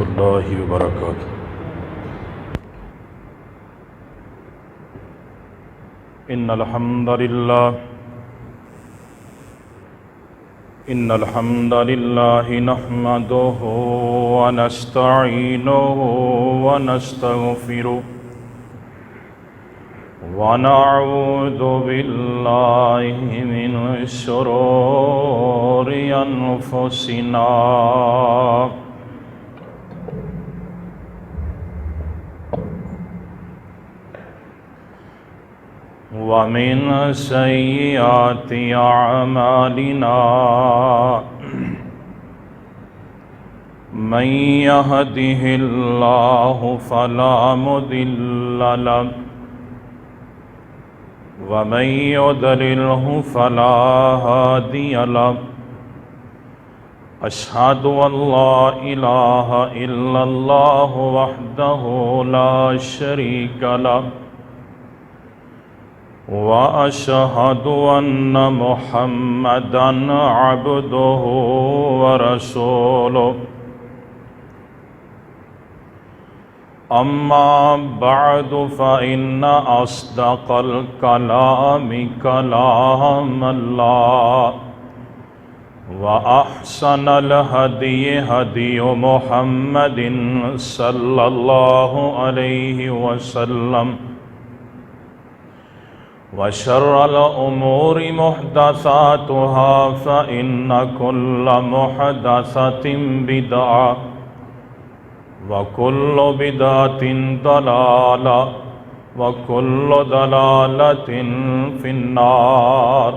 रहमतुल्लाहि व बरकातुहू। इन्नल हम्दलिल्लाहि नहमदुहु व नस्तईनुहु व नस्तगफिरुहु व नऊज़ु बिल्लाहि मिन शुरूरि अनफुसिना व मिन सय्यिआति अअमालिना मन यहदिहिल्लाहु फला मुदिल्ल लहु व मन युद्लिल्हु फला हादिय लहु। अशहदु अल्ला इलाहा इल्लल्लाहु वहदहु ला शरीक लहु व अशहदु अन्न मुहम्मदन अब्दुहु व रसूलुहु। अम्मा बअदु फ़इन्न अस्दक़ल कलामि कलामुल्लाह व अहसनल हदयि हदयु मुहम्मदिन सल्लल्लाहु अलैहि वसल्लम व शर्रल उमूरि मुहदसातुहा फ़इन्न कुल्ल मुहदसतिन बिदअह व कुल्लु बिदअतिन दलाला व कुल्लु दलालतिन फिन्नार।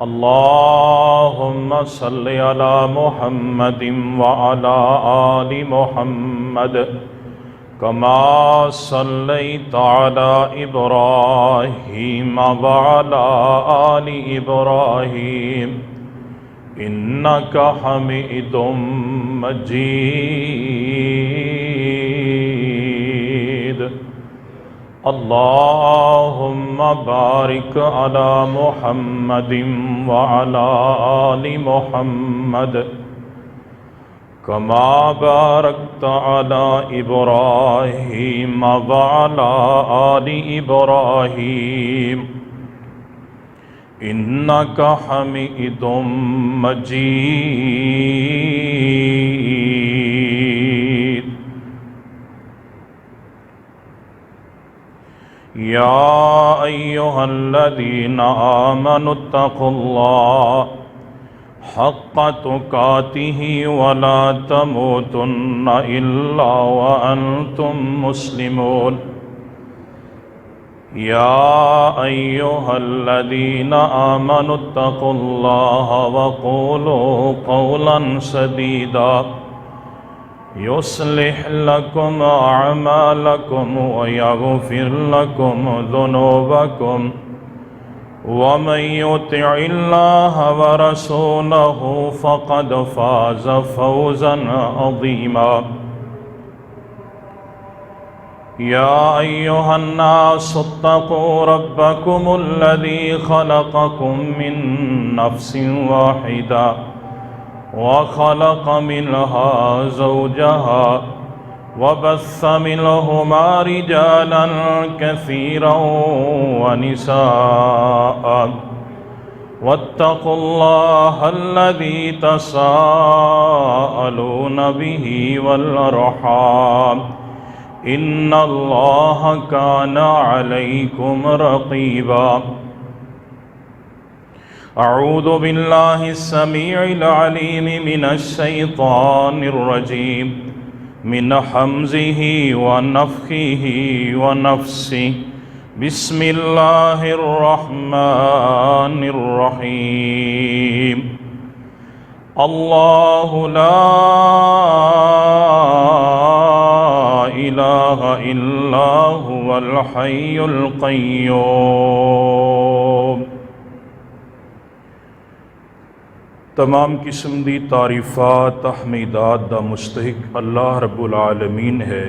अल्लाहुम्मा सल्लि अला मुहम्मदिन व अला आलि मुहम्मद कमा सल्लैता अला इब्राहीम व अला आलि इब्राहीम इन्नका हमीदुम मजीद। अल्लाहुम्मा बारिक अला मुहम्मदिन व अला आलि मुहम्मद कमा बारकता अला इब्राहीम व अला आलि इब्राहीम इन्नका हमीदुम मजीद। या अय्युहल्लज़ीना आमनुत्तक़ुल्लाह हक़्क़ तुक़ातिही वला तमूतुन्न इल्ला व अंतुम मुस्लिमून। या अय्युहल्लज़ीना आमनुत्तक़ुल्लाह व क़ूलू क़ौलन सदीदा युस्लिह लकुम अअमालकुम व यग़फ़िर लकुम ज़ुनूबकुम व मन युतिइल्लाह व रसूलहु फ़क़द फ़ाज़ फ़ौज़न अज़ीमा। या अय्युहन्नासु इत्तक़ू रब्बकुमुल्लज़ी ख़लक़कुम मिन नफ़्सिन वाहिदा व ख़लक़ मिन्हा ज़ौजहा व बस्स मिन्हुमा रिजालन कसीरन व निसाअ वत्तक़ुल्लाहल्लज़ी तसाअलून बिही वल अर्हाम इन्नल्लाह काना अलैकुम रक़ीबा। अऊज़ु बिल्लाहि स्समीइल अलीम मिनश शैतानिर रजीम मिन हम्ज़िही व नफ़्ख़िही व नफ़्सिही। बिस्मिल्लाहिर रहमानिर रहीम। अल्लाहु ला इलाहा इल्ला हुवल हय्युल क़य्यूम। तमाम किस्म दी तारीफ़ात तहमीदात दा मुस्तहिक अल्लाह रब्बुल आलमीन है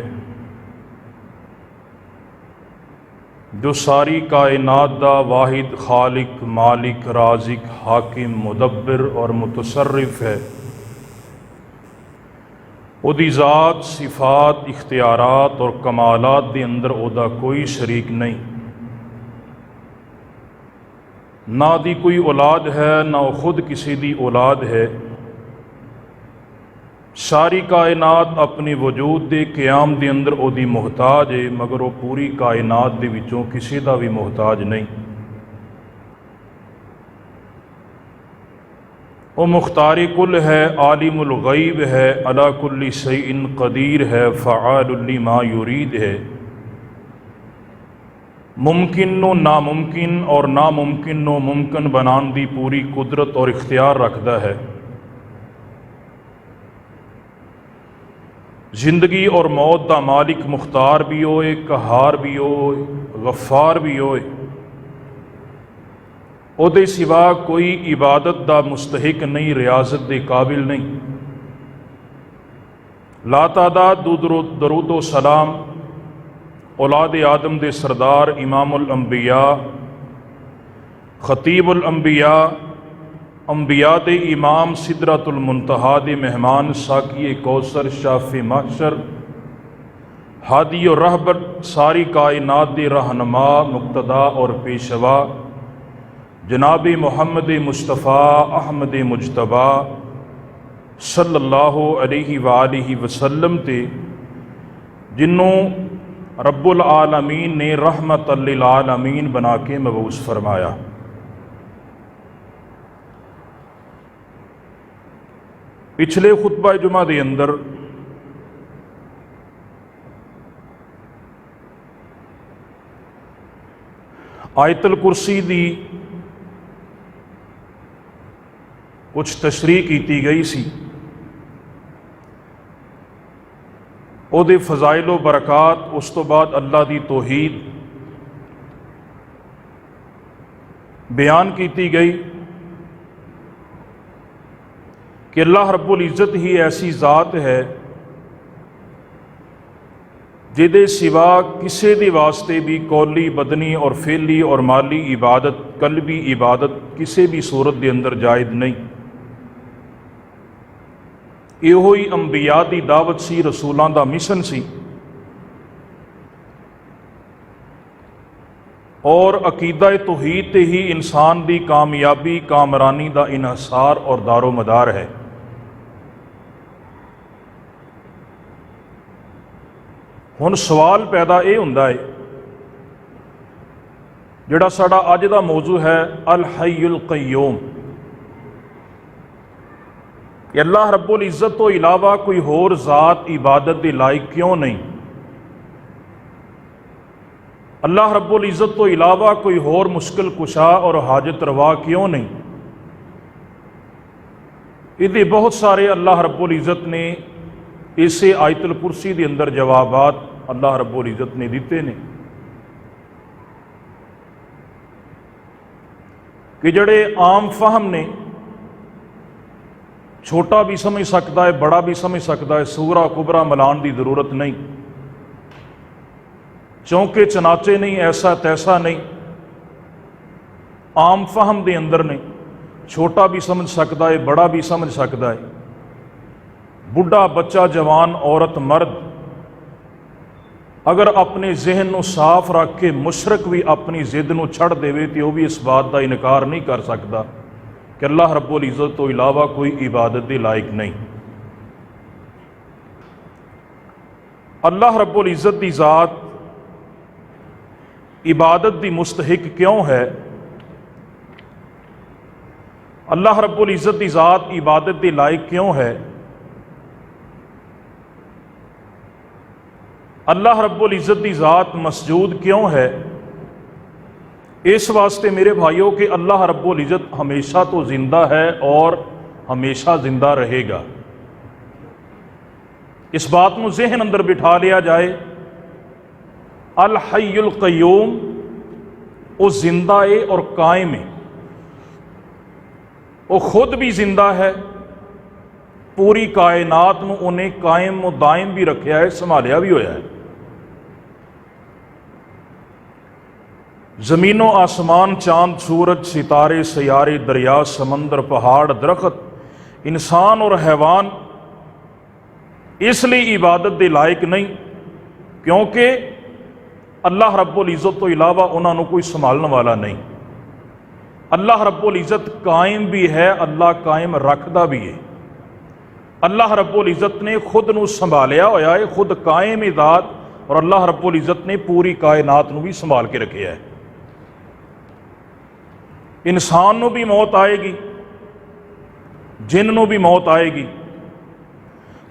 जो सारी कायनात दा वाहिद खालिक मालिक राज़िक हाकिम मुदब्बिर और मुतसर्रिफ़ है। उहदी ज़ात सिफात इख्तियारात और कमालात दे अंदर उहदा कोई शरीक नहीं, ना दी कोई औलाद है ना वो खुद किसी दी औलाद है। सारी कायनात अपने वजूद दे क़याम दे अंदर उहदी मुहताज है, मगर वो पूरी कायनात दे विचों किसी दा भी मुहताज नहीं। वो मुख्तार कुल है, आलिमुल गैब है, अला कुल्ली शैइन कदीर है, फ़आलुल लिमा युरीद है। मुमकिन नो नामुमकिन और नामुमकिन नो मुमकिन बनाने दी पूरी कुदरत और इख्तियार रखता है। जिंदगी और मौत दा मालिक मुख्तार भी होए, कहार भी होए, गफ्फार भी होए। ओदे सिवा कोई इबादत दा मुस्तहिक नहीं, रियाजत दे काबिल नहीं। लातादाद दरूदो सलाम औलाद आदम दे सरदार इमामुल अंबिया, खतीबुल अंबिया, अंबिया दे इमाम, सिदरतुल मुंतहा दे मेहमान, साकी कौसर, शाफी महशर, हादी और रहबर, सारी कायनात दे रहनुमा, मुक्तदा और पेशवा जनाब मुहम्मद मुस्तफ़ा अहमद मुजतबा सल्लल्लाहु अलैहि वालिहि वसल्लम ते, जिन्हों रब्बुल आलमीन ने रहमतल लिल आलमीन बना के मबूस फरमाया। पिछले खुतबा जुमा दे अंदर आयतुल कुर्सी दी कुछ तशरीह की गई सी। ओदे फजाइल व बरकात, उस तो बाद अल्लाह दी तौहीद बयान की गई कि अल्लाह रब्बुल इज़्ज़त ही ऐसी ज़ात है जिहदे सिवा किसी दे वास्ते भी कौली, बदनी और फेली और माली इबादत, कल्बी इबादत किसी भी सूरत के अंदर जायज़ नहीं। इहो ही अंबिया दी दावत सी, रसूलां दा मिशन सी। और अकीदा तौहीद ते ही इंसान दी कामयाबी, कामरानी दा इन्हसार और दारो मदार है। हुण सवाल पैदा ये हुंदा है, जिहड़ा साडा अज दा मौजू है अल हय्युल कय्यूम, कि अल्लाह रब्बुल इज़्ज़त तो इलावा कोई होर ज़ात इबादत के लायक क्यों नहीं। अल्लाह रब्बुल इज़्ज़त तो इलावा कोई होर मुश्किल कुशा और हाजत रवा क्यों नहीं। इहदे बहुत सारे अल्लाह रब्बुल इज़्ज़त ने इसे आयतुल कुर्सी के अंदर जवाबात अल्लाह रब्बुल इज़्ज़त ने दिते ने, कि जड़े आम फहम ने, छोटा भी समझ सकता है, बड़ा भी समझ सकता है, सूरा कुबरा मिलान की जरूरत नहीं। चौंके चनाचे नहीं, ऐसा तैसा नहीं, आम फहम के अंदर ने। छोटा भी समझ सकता है, बड़ा भी समझ सकता है, बुढ़ा, बच्चा, जवान, औरत, मर्द अगर अपने जहन को साफ रख के मुशरक भी अपनी जिद को छड़ देवे तो वह भी इस बात का इनकार नहीं कर सकता कि अल्लाह रब्बुल इज़्ज़त तो इलावा कोई इबादत के लायक नहीं। अल्लाह रब्बुल इज़्ज़त की ज़ात इबादत की मुस्तहिक क्यों है। अल्लाह रब्बुल इज़्ज़त की ज़ात इबादत के लायक क्यों है। अल्लाह रब्बुल इज़्ज़त की ज़ात मसजूद क्यों है। इस वास्ते मेरे भाइयों के अल्लाह रब्बुल इज़्ज़त हमेशा तो ज़िंदा है और हमेशा ज़िंदा रहेगा। इस बात को जहन अंदर बिठा लिया जाए। अल हय्युल कय्यूम, वो जिंदा है और कायम है, वो खुद भी जिंदा है, पूरी कायनात में उन्हें कायम व दायम भी रखा है, संभालिया भी होया है। जमीनो आसमान, चांद, सूरज, सितारे, सयारे, दरिया, समंदर, पहाड़, दरख्त, इंसान और हैवान इसलिए इबादत के लायक नहीं, क्योंकि अल्लाह रब्बुल इज़्ज़त तो इलावा उन्होंने कोई संभालने वाला नहीं। अल्लाह रब्बुल इज़्ज़त कायम भी है, अल्लाह कायम रखदा भी है। अल्लाह रब्बुल इज़्ज़त ने खुद नूं संभालिया होया है, खुद कायम ही ज़ात, और अल्लाह रब्बुल इज़्ज़त ने पूरी कायनात नूं भी संभाल के रखिया है। इंसान नूं भी मौत आएगी, जिन नूं भी मौत आएगी,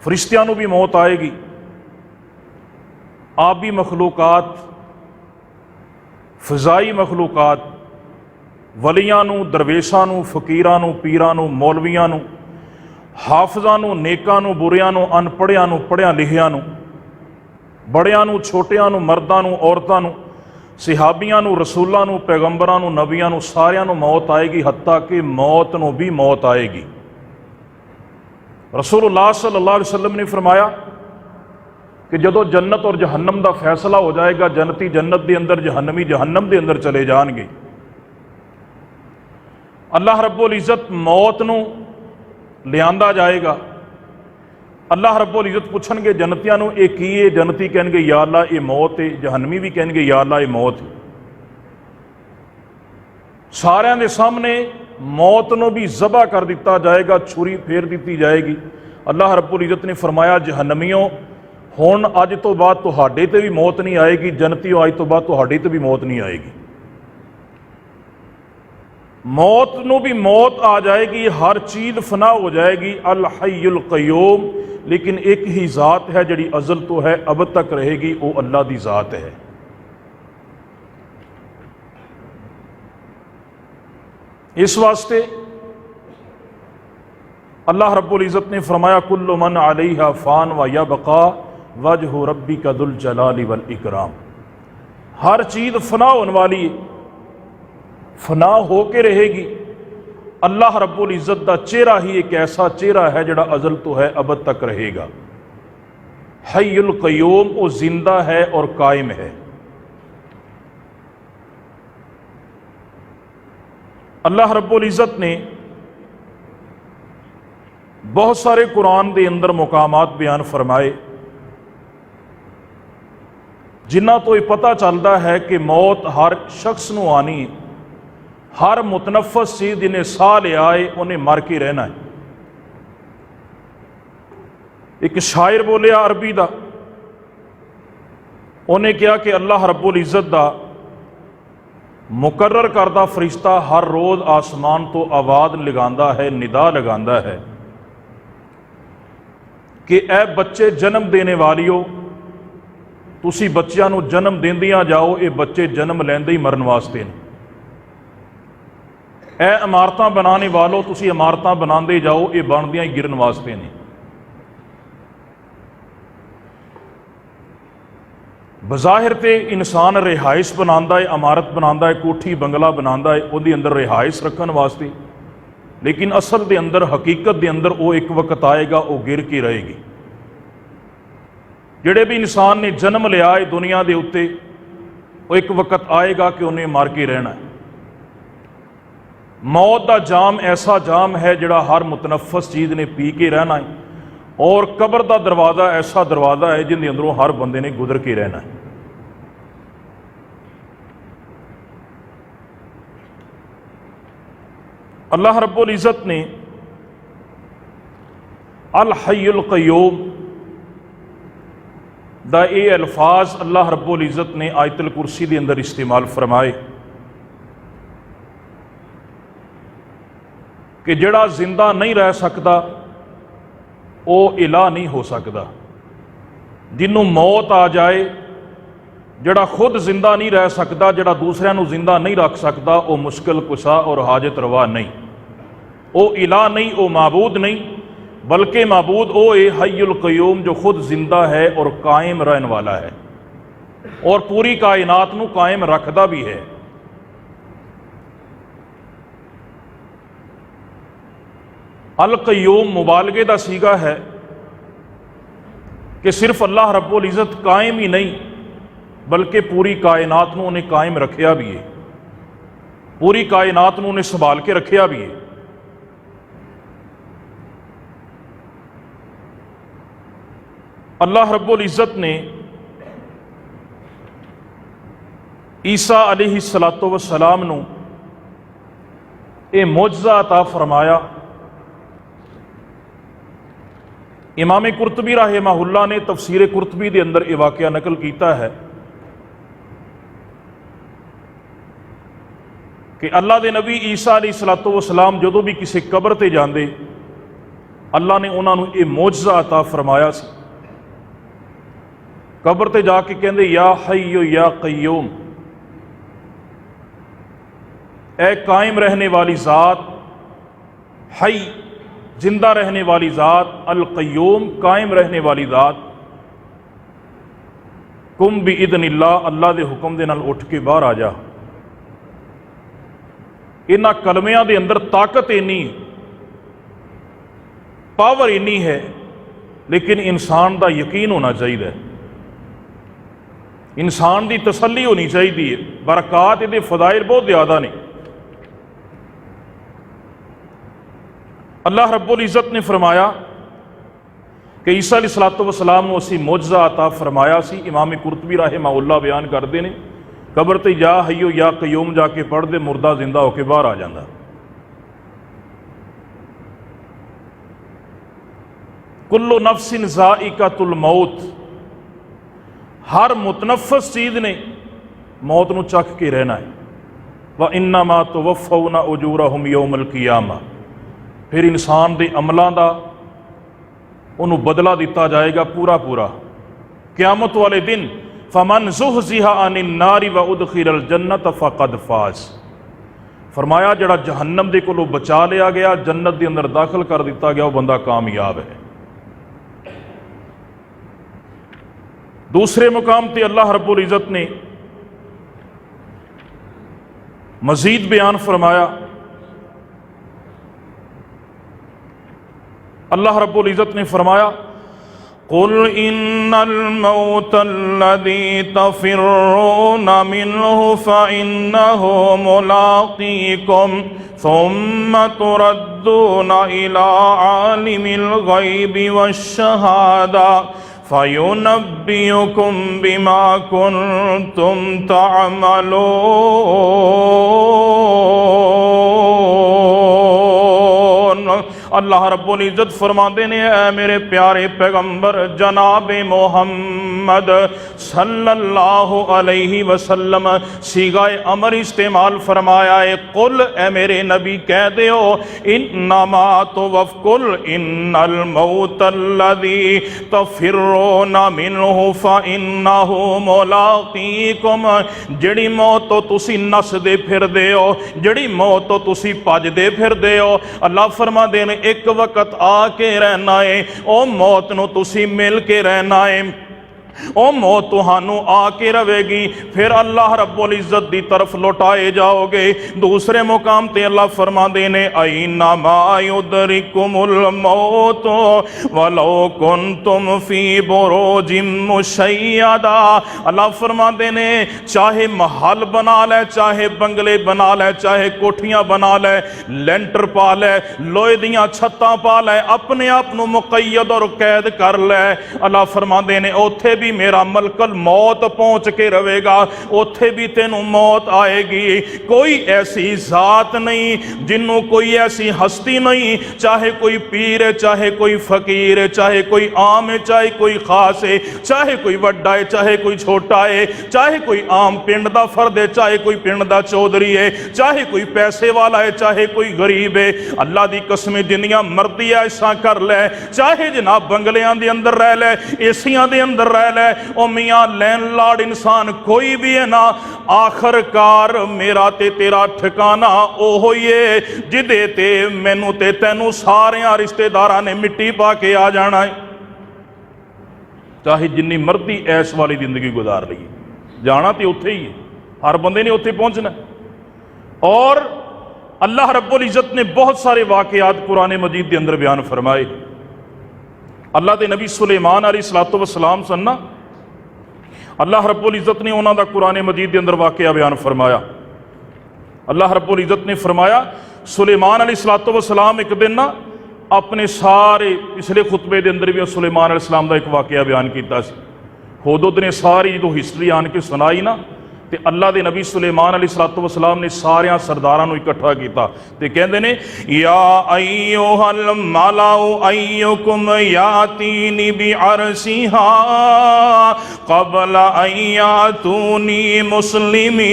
फरिश्तियां नूं भी मौत आएगी, आबी मखलूकात, फिजाई मखलूकात, वलियां नूं, दरवेशां नूं, फकीरां नूं, पीरां नूं, मौलवियां नूं, हाफिजां नूं, नेकां नूं, बुरियां नूं, अनपढ़ियां नूं, पढ़ियां लिखियां नूं, बड़ियां नूं, छोटियां नूं, मर्दां नूं, औरतां नूं, सिहाबियां नूं, रसूलां नूं, पैगंबरां नूं, नबियां नूं, सारियां नूं मौत आएगी, हत्ता कि मौत नूं भी मौत आएगी। रसूलुल्लाह सल्लल्लाहु अलैहि वसल्लम ने फरमाया कि जदों जन्नत और जहन्नम का फैसला हो जाएगा, जन्नती जन्नत के अंदर, जहन्नमी जहन्नम के अंदर चले जाएंगे, अल्लाह रब्बुल इज़्ज़त मौत नूं लियांदा जाएगा। अल्लाह रब्बुल इज़्ज़त पूछणगे जन्नतियां नूं, ये की है? जन्नती कहणगे या अल्लाह ये मौत है। जहन्नमी भी कहणगे या अल्लाह ये मौत है। सारियां दे सामने मौत नूं भी ज़बह कर दिता जाएगा, छुरी फेर दी जाएगी। अल्लाह रब्बुल इज़्ज़त ने फरमाया, जहन्नमियों हुण अज तो बाद तुहाडे ते भी मौत नहीं आएगी, जन्नतियों अज तो बाद तुहाडे ते भी मौत नहीं आएगी। मौत नूं भी मौत आ जाएगी, हर चीज़ फना हो जाएगी। अल हय्युल क़य्यूम, लेकिन एक ही ज़ात है जिहड़ी अज़ल तो है, अब तक रहेगी, वो अल्लाह दी ज़ात है। इस वास्ते अल्लाह रब्बुल इज़्ज़त ने फरमाया, कुल्लु मन अलैहा फ़ान व यबक़ा वजहु रब्बिका दुल जलाली वल इकराम। हर चीज़ फना होने वाली है, फना हो के रहेगी। अल्लाह रब्बुल इज़्ज़त का चेहरा ही एक ऐसा चेहरा है जिहड़ा अज़ल तो है, अब तक रहेगा। हय्युल क़य्यूम, वो जिंदा है और कायम है। अल्लाह रब्बुल इज़्ज़त ने बहुत सारे कुरान के अंदर मुकामात बयान फरमाए, जिन्हां तो यह पता चलता है कि मौत हर शख्स नूं आनी है। हर मुतनफस चीज जिन्हें साह लिया है उन्हें मर के रहना है। एक शायर बोलिया अरबी का, उन्हें कहा कि अल्लाह रब्बुल इज़्ज़त का मुकर्रर करदा फरिश्ता हर रोज़ आसमान तो आवाज़ लगांदा है, निदा लगांदा है कि ए बच्चे जन्म देने वालियो, तुसी बच्चों नूं जन्म देंदियां जाओ, ये बच्चे जन्म लैंदे ही मरन वास्ते ने। ए इमारतां बनाने वालों, तुसी इमारतां बनाते जाओ, ये बनदियां ही गिरन वास्ते ने। बज़ाहिर ते इंसान रिहाइश बनाता है, इमारत बनाता है, कोठी बंगला बनाता है, उसके अंदर रिहाइश रखने वास्ते, लेकिन असल के अंदर, हकीकत के अंदर वो एक वक्त आएगा, वो गिर के रहेगी। जिहड़े भी इंसान ने जन्म लिया है दुनिया के उत्ते, वो एक वक्त आएगा कि उन्हें मर के रहना है। मौत का जाम ऐसा जाम है जिहड़ा हर मुतनफस चीज़ ने पी के रहना है, और कब्र का दरवाज़ा ऐसा दरवाज़ा है जिंदे अंदरों हर बंदे ने गुजर के रहना है। अल्लाह रब्बुल इज़्ज़त ने अल हय्युल क़य्यूम दा ये अल्फाज अल्लाह रब्बुल इज़्ज़त ने आयतुल कुर्सी के अंदर इस्तेमाल फरमाए कि जिहड़ा जिंदा नहीं रह सकता वो इलाह नहीं हो सकता। जिन्हों मौत आ जाए, जिहड़ा खुद जिंदा नहीं रह सकता, जिहड़ा दूसरिਆਂ ਨੂੰ जिंदा नहीं रख सकता, वो मुश्किल कुशा और हाजत रवा नहीं, वो इलाह नहीं, वो माबूद नहीं, बल्कि माबूद वो है हय्युल क़य्यूम, जो खुद जिंदा है और कायम रहने वाला है और पूरी कायनात नूं कायम रखता भी है। अल क़य्यूम मुबालगे का सीगा है कि सिर्फ अल्लाह रब्बुल इज़्ज़त कायम ही नहीं, बल्कि पूरी कायनात नूं उन्हें कायम रखिया भी है, पूरी कायनात नूं उन्हें संभाल के रखिया भी है। अल्लाह रब्बुल इज़्ज़त ने ईसा अलैहिस्सलातो वस्सलाम नूं ये मोजज़ा अता फरमाया। इमाम कुरतबी रहमहुल्लाह ने तफसीर कुरतबी के अंदर यह वाक़या नकल किया है कि अल्लाह के नबी ईसा अलैहिस्सलातो वस्सलाम जदों भी किसी कबर ते जाते अल्लाह ने उन्होंने ये मोजज़ा अता फरमाया सी। कबर ते जाके कहते या हय्यो या क़य्यूम, ए कायम रहने वाली ज़ात, हई जिंदा रहने वाली ज़ात, अल क़य्यूम कायम रहने वाली ज़ात, कुम बि इज़्निल्लाह, अल्लाह के हुक्म दे नाल उठ के बाहर आ जा। इन्हां कलमियां दे अंदर ताकत इन्नी, पावर इन्नी है, लेकिन इंसान का यकीन होना चाहिए, इंसान की तसल्ली होनी चाहिए। बरकात इहदे फदाइल बहुत ज़्यादा ने। अल्लाह रब्बुल इज़्ज़त ने फरमाया कि ईसा अलैहिस्सलातो वस्सलाम नूं असीं मोजज़ा अता फरमाया सी। इमाम कुरतबी रहमहुल्लाह बयान करते हैं कबर ते या हय्यो या क़य्यूम जाके पढ़ते मुर्दा जिंदा होकर बाहर आ जाता। कुल्लु नफ्सिन ज़ाइक़तुल मौत, हर मुतनफ़स चीज़ ने मौत नूं चख के रहना है। व इन्नमा तुवफ़्फ़ौना उजूरहुम यौमल क़ियामा, फिर इंसान के अमलों का उन्होंने बदला दिता जाएगा पूरा पूरा क़यामत वाले दिन। फमन ज़ुहज़िहा अनिन नारि व उदखिलल जन्नत फ़क़द फ़ाज़, फरमाया जड़ा जहन्नम दे कोलों बचा लिया गया, जन्नत के अंदर दाखिल कर दिता गया, वह बंदा कामयाब है। दूसरे मुकाम पर अल्लाह रब्बुल इज़्ज़त ने मज़ीद बयान फरमाया। अल्लाह रब्बुल इज़्ज़त ने फरमाया कुल इन्नल मौतल्लज़ी तफ़िर्रूना मिन्हु फ़इन्नहु मुलाक़ीकुम सुम्मा तुरद्दूना इला आलिमिल ग़ैबि वश्शहादा फ़युनब्बियुकुम बिमा कुन्तुम तअमलून। अल्लाह रब्बुल इज़्ज़त फरमाते ने ऐ मेरे प्यारे पैगंबर जनाब मोहम्मद सल्लल्लाहु अलैहि वसल्लम, सीगाए अमर इस्तेमाल फरमाया है। कुल ए मेरे नबी कह दो इन्नमा तुवफ़्फ़ुल इन्नल मौतल्लज़ी तफ़िर्रूना मिन्हु फ़इन्नहु मुलाक़ीकुम, जिहड़ी मौत तो तुसी नसदे फिरदे हो, जिहड़ी मौत तो तुसी भजदे फिरदे हो, अल्लाह फरमाते ने एक वक्त आके रहना है, ओ मौत नूं तुसी मिल के रहना है, ओ मौत तुहानू आके रहेगी, फिर अल्लाह रब्बुल इज़्ज़त की तरफ लौटाए जाओगे। दूसरे मुकाम ते अल्लाह फरमाते ने ऐन्नमा युदरिकुमुल मौत वलौ कुन्तुम फी बुरूजिम मुशय्यदा, अल्लाह फरमाते ने चाहे महल बना ले, चाहे बंगले बना ले, चाहे कोठियां बना ले, लेंटर पा ले, लोहे दियां छत्तां पा ले, अपने आप नूं मुक़य्यद और कैद कर ले। अल्लाह फरमाते ने उत्थे भी मेरा मलकल मौत पहुंच के रहेगा, उत्थे भी तेनू मौत आएगी। कोई ऐसी जात नहीं, जिन्हों कोई ऐसी हस्ती नहीं, चाहे कोई पीर है, चाहे कोई फकीर है, चाहे कोई आम है, चाहे कोई खास है, चाहे कोई वड्डा है, चाहे कोई छोटा है, चाहे कोई आम पिंड का फर्द है, चाहे कोई पिंड का चौधरी है, चाहे कोई पैसे वाला है, चाहे कोई गरीब है। अल्लाह की कसम जिन्नियां मर्जी ऐसा कर ले, चाहे जनाब बंगलियां दे अंदर रह ले, एसियां दे अंदर रह ले, ओ मियां लैंडलॉर्ड इंसान कोई भी है ना, आखिरकार मेरा ते तेरा ठिकाना ओहो ही है जिदे ते मैनू ते तैनू सारे रिश्तेदारां ने मिट्टी पा के आ जाना है। चाहे जिन्नी मर्जी ऐस वाली जिंदगी गुजार ली, जाना तो उत्थे ही है, हर बंदे ने उत्थे पहुंचना। और अल्लाह रब्बुल इज़्ज़त ने बहुत सारे वाक़यात कुरान मजीद के अंदर बयान फरमाए। अल्लाह के नबी सुलेमान अलैहिस्सलातो वस्सलाम सन ना, अल्लाह रब्बुल इज़्ज़त ने उन्हों का कुरान मजीद के अंदर वाक़या बयान फरमाया। अल्लाह रब्बुल इज़्ज़त ने फरमाया सुलेमान अलैहिस्सलातो वस्सलाम एक दिन ना अपने सारे पिछले खुतबे के अंदर भी सुलेमान अलैहिस्सलाम का एक वाकया बयान किया। हुदहुद ने सारी जो हिस्टरी आन के सुनाई ना, तो अल्लाह के नबी सुलेमान अलैहिस्सलातु वस्सलाम ने सारिया सरदारां इकट्ठा किया तो कहते ने या अय्युहल मलाउ अय्युकुम यातीनी बि अरसिहा क़ब्ल अन यातूनी मुस्लिमीन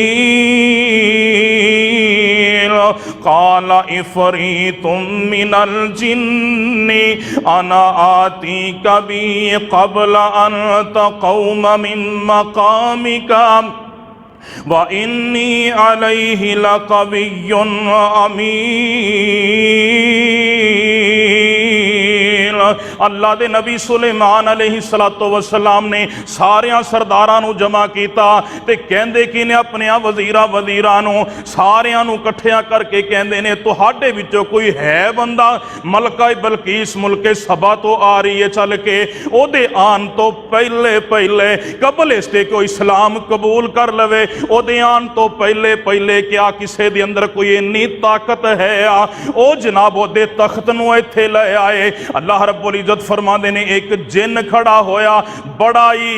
क़ाल इफ़रीतुम मिनल जिन्नि अना आतीका बि क़ब्ल अन तक़ूम मिन मक़ामिका व इन्नी अलैहि लक़विय्युन अमीन। अल्लाह के नबी सुलेमान अलैहिस्सलातु वस्सलाम ने सारिया सरदारां नूं जमा किया ते कहंदे कि ने अपने वजीरां नूं सारियां नूं इकट्ठिया करके कहंदे ने तुहाडे विचों कोई है बंदा मलका बलकीस मुल्के सबा तो आ रही है चल के ओदे आन तो पहले पहले कबल इसते कोई इस्लाम कबूल कर लवे, ओदे आन तो पहले पहले क्या किसी दे अंदर कोई इन्नी ताकत है ओ जनाब ओदे तख्त नूं इत्थे ले आए। अल्लाह रब्बुल इज्जत फरमाते ने एक जिन खड़ा होया बड़ा ही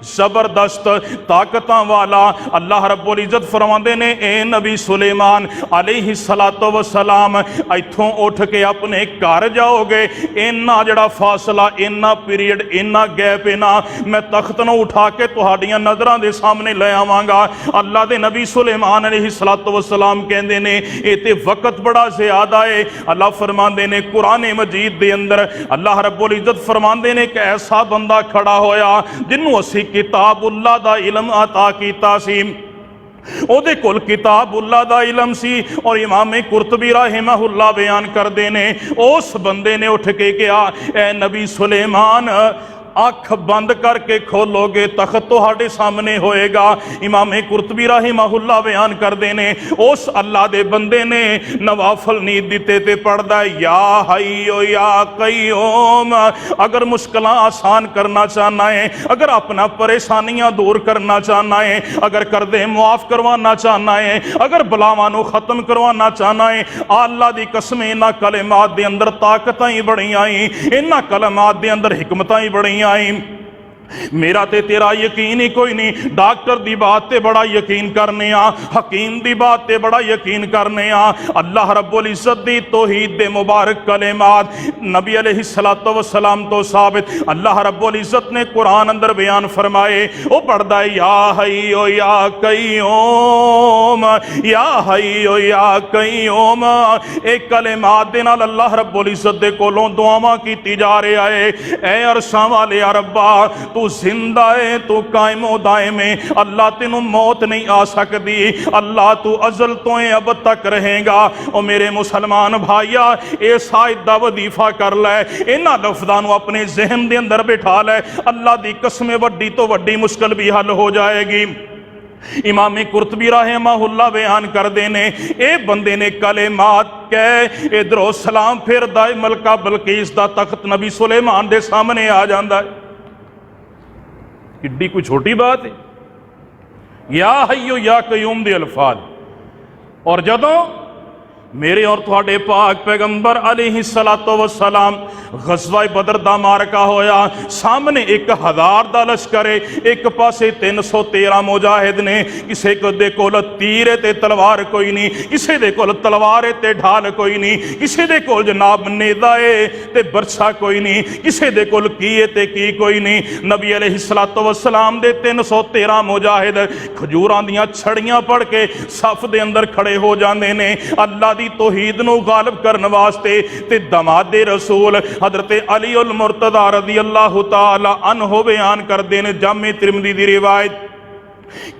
जबरदस्त ताकत वाला। अल्लाह रब्बुल इज्जत फरमाते ने ए नबी सुलेमान अलैहिस्सलातु वस्सलाम इत्थों उठ के अपने घर जाओगे, इन्ना जड़ा फासला इन्ना पीरियड इन्ना गैप इना मैं तख्त नूं उठा के तुहाडियां नज़रां दे सामने ले आवांगा। अल्लाह दे नबी सुलेमान अलैहिस्सलातु वस्सलाम कहंदे ने ये ते वक्त बड़ा ज़्यादा है। अल्लाह फरमाते ने कुरान मजीद दे अंदर अल्लाह रब्बुल इज्जत फरमाते ने कि ऐसा बंदा खड़ा होया जिन्हों असी किताबुल्लाह दा इल्म अता कीता सी, ओदे कोल किताबुल्लाह दा इल्म सी। और इमाम कुरतुबी रहमहुल्लाह बयान करदे ने उस बंदे ने उठ के कहा ए नबी सुलेमान अख बंद करके खोलोगे तख्त तुहाडे सामने होएगा। इमाम कुरतुबी रहमहुल्लाह बयान करते ने उस अल्लाह दे बंदे ने नवाफल नींद दिते ते पढ़दा या हय्यो या कय्यूम। अगर मुश्किल आसान करना चाहना है, अगर अपना परेशानियां दूर करना चाहना है, अगर कर्जे मुआफ करवाना चाहना है, अगर बलावां नूं खत्म करवाना चाहना है, अल्लाह दी कसम इन्हां कलिमात दे अंदर ताकतां ही बड़ियां ही, इन्हां कलिमात दे अंदर हिकमतां ही बड़ियां। मेरा ते तेरा यकीन ही कोई नहीं। डॉक्टर दी बात ते बड़ा यकीन करने आ, हकीम दी बात ते बड़ा यकीन करने आ। अल्लाह रब्बुल इज्जत दी तौहीद दे मुबारक कलिमात नबी अलैहिस्सलातु वस्सलाम तो साबित अल्लाह रब्बुल इज्जत ने कुरान अंदर बयान फरमाए। वो पढ़दा है या हय्यो या कय्यूम, या हय्यो या कय्यूम। एक कलिमात दे नाल अल्लाह रब्बुल इज्जत दे कोलों दुआवां कीती जा रहा है। ऐ अरशां वाले रब्बा तू जिंदा है, तू कायमो दायम है, अल्लाह तेनू मौत नहीं आ सकती, अल्लाह तू अजल तो अब तक रहेगा। और मेरे मुसलमान भाइया इस आयत दा वजीफा कर लै, इन्हां लफ्ज़ां नू अपने जहन दे अंदर बिठा लै, अल्लाह दी कसम वड्डी तो वड्डी मुश्किल भी हल हो जाएगी। इमाम कुरतुबी रहमहुल्लाह बयान करते ने ए बंदे ने कलेमात कह इधरों सलाम फिरदा है, मलका बलकीस दा तख्त नबी सुलेमान दे सामने आ जाता है। किड्डी कोई छोटी बात है या हय्यो या कय्यूम दे अल्फाज। और जदों मेरे और तुहाडे पाक पैगंबर अलैहिस्सलातु वस्सलाम गज़वा बदर दा मारका होया, सामने 1000 दा लश्कर है, एक पासे 313 मुजाहिद ने, किसी दे कोल तीर ते तलवार कोई नहीं, किसी दे कोल तलवार ते ढाल कोई नहीं, किसी दे कोल जनाब नेदा है ते बरछा कोई नहीं, किसी दे कोल की है ते की कोई नहीं। नबी अलैहिस्सलातु वस्सलाम दे 313 मुजाहिद खजूरां दियां छड़ियां पढ़ के सफ दे अंदर खड़े हो जाते ने अल्लाह दी तौहीद नू गालिब करने वास्ते। ते दमादे रसूल हजरत अली उल मुर्तदा रज़ी अल्लाह तआला अन्हु बयान करते हैं, जामे तिरमिज़ी दी रिवायत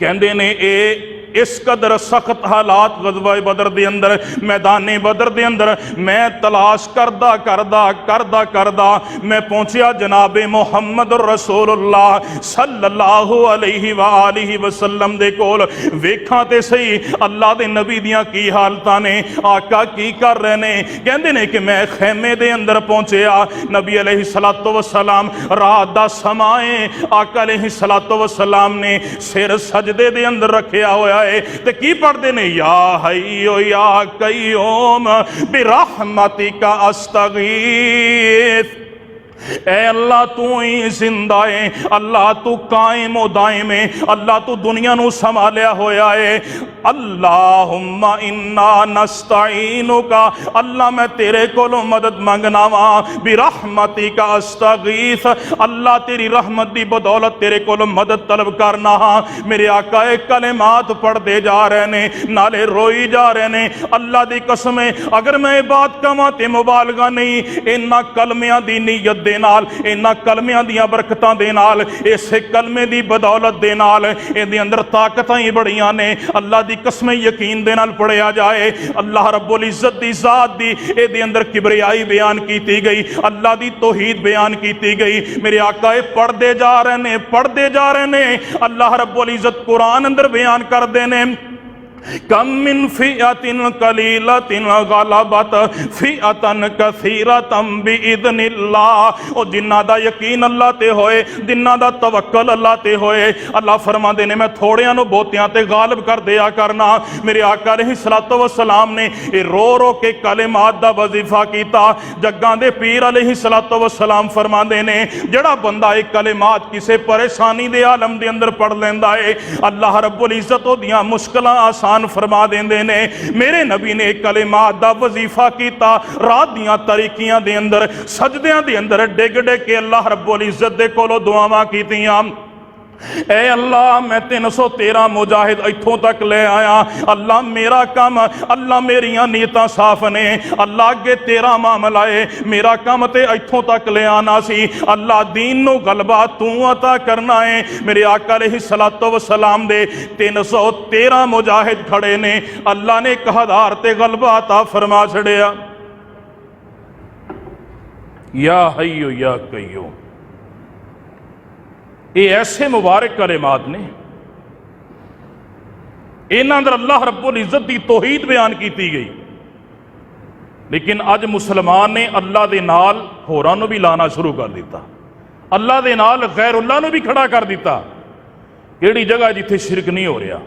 कहते ने ए इस कदर सख्त हालात गज़वा बदर दे अंदर, मैदाने बदर दे अंदर मैं तलाश करदा करदा करदा करदा मैं पहुंचया जनाबे मुहम्मद रसूलुल्लाह सल्लल्लाहु अलैहि वालिहि वसल्लम दे कोल। वेखां ते सही अल्लाह दे नबी दियां की हालतां ने, आका की कर रहे ने। कहंदे ने कि मैं खैमे दे अंदर पहुंचया, नबी अलैहिस्सलातु वस्सलाम रात दा समा है, आका अलैहिस्सलातु वस्सलाम ने सिर सजदे दे अंदर रखिया होया है ते की पढ़ते ने, या हय्यो या कय्यूम बिरहमतिका अस्तगीथ। ए अल्लाह तू ही जिंदा है, अल्लाह तू कायम व दायम है, अल्लाह तू दुनिया नू संभालिया होया है। अल्लाहुम्मा इन्ना नस्तईनुका, अल्लाह मैं तेरे कोलों मदद मंगना वा, बिरहमतिका अस्तगीथ, अल्लाह तेरी रहमत दी बदौलत तेरे कोलों मदद तलब करना। मेरे आका कलिमात पढ़ते जा रहे ने, नाले रोई जा रहे ने। अल्लाह दी कसम है, अगर मैं बात कवां ते मुबालगा नहीं, इन्ना कलमियां दी नीयत दे नाल, इन्ना कलमियां दियां बरकतां दे नाल, इसे कलमे दी बदौलत दे नाल इहदे अंदर ताकतां ही बड़ियां ने। अल्लाह दी कसम यकीन दे नाल पढ़िया जाए। अल्लाह रब्बुल इज्जत दी जात दी इहदे अंदर किबरियाई बयान की गई, अल्लाह दी तौहीद बयान की गई। मेरे आका पढ़ते जा रहे ने, पढ़ते जा रहे ने। अल्लाह रब्बुल इज्जत कुरान अंदर बयान करते ने, कम मिन फिअतिन कलीलतिन गलबत फिअतन कसीरतम बिइज़्निल्लाह। ओ जिन्ना दा यकीन अल्लाह ते होए, जिन्ना दा तवक्कल अल्लाह ते होए, अल्लाह फरमांदे ने मैं थोड़ियां नु बहुतियां ते गालिब कर दिया करना। मेरे आका अलैहिस्सलातु वस्सलाम ने ये रो रो के कलिमात दा वजीफा कीता। जग्गां दे पीर अलैहिस्सलातु वस्सलाम फरमांदे ने, जेड़ा बंदा ये कलिमात किसे परेशानी दे आलम दे अंदर पढ़ लैंदा है, अल्लाह रब्बुल इज्जत ओदियां मुश्किलां आसान फरमा देंदे ने। मेरे नबी ने कलिमात दा वजीफा कीता, रात दियां तरीकियां दे अंदर, सजदियां दे अंदर डिग डिग के अल्लाह रब्बुल इज्जत दे कोलों दुआवां कीतियां। ए अल्लाह मैं 313 मुजाहिद इत्थों तक ले आया। अल्लाह मेरा काम, अल्लाह मेरियां नीयतां साफ ने, अल्लाह अगे तेरा मामला है, मेरा काम ते इत्थों तक ले आना सी। अल्लाह दीन नो गलबा तू अता करना है। मेरे आका अलैहिस्सलातु वस्सलाम दे 313 मुजाहिद खड़े ने, अल्लाह ने 1000 ते गलबा अता फरमा छड़िया। या हय्यो या कय्यूम, ये ऐसे मुबारक कलिमात ने, इन्हां अंदर अल्लाह रब्बुल इज्जत की तौहीद बयान की गई। लेकिन अज मुसलमान ने अल्लाह दे नाल होरां नूं भी लाना शुरू कर दिता, अल्लाह दे नाल गैरुल्लाह नूं भी खड़ा कर दिता। केड़ी जगह जिथे शिरक नहीं हो रहा,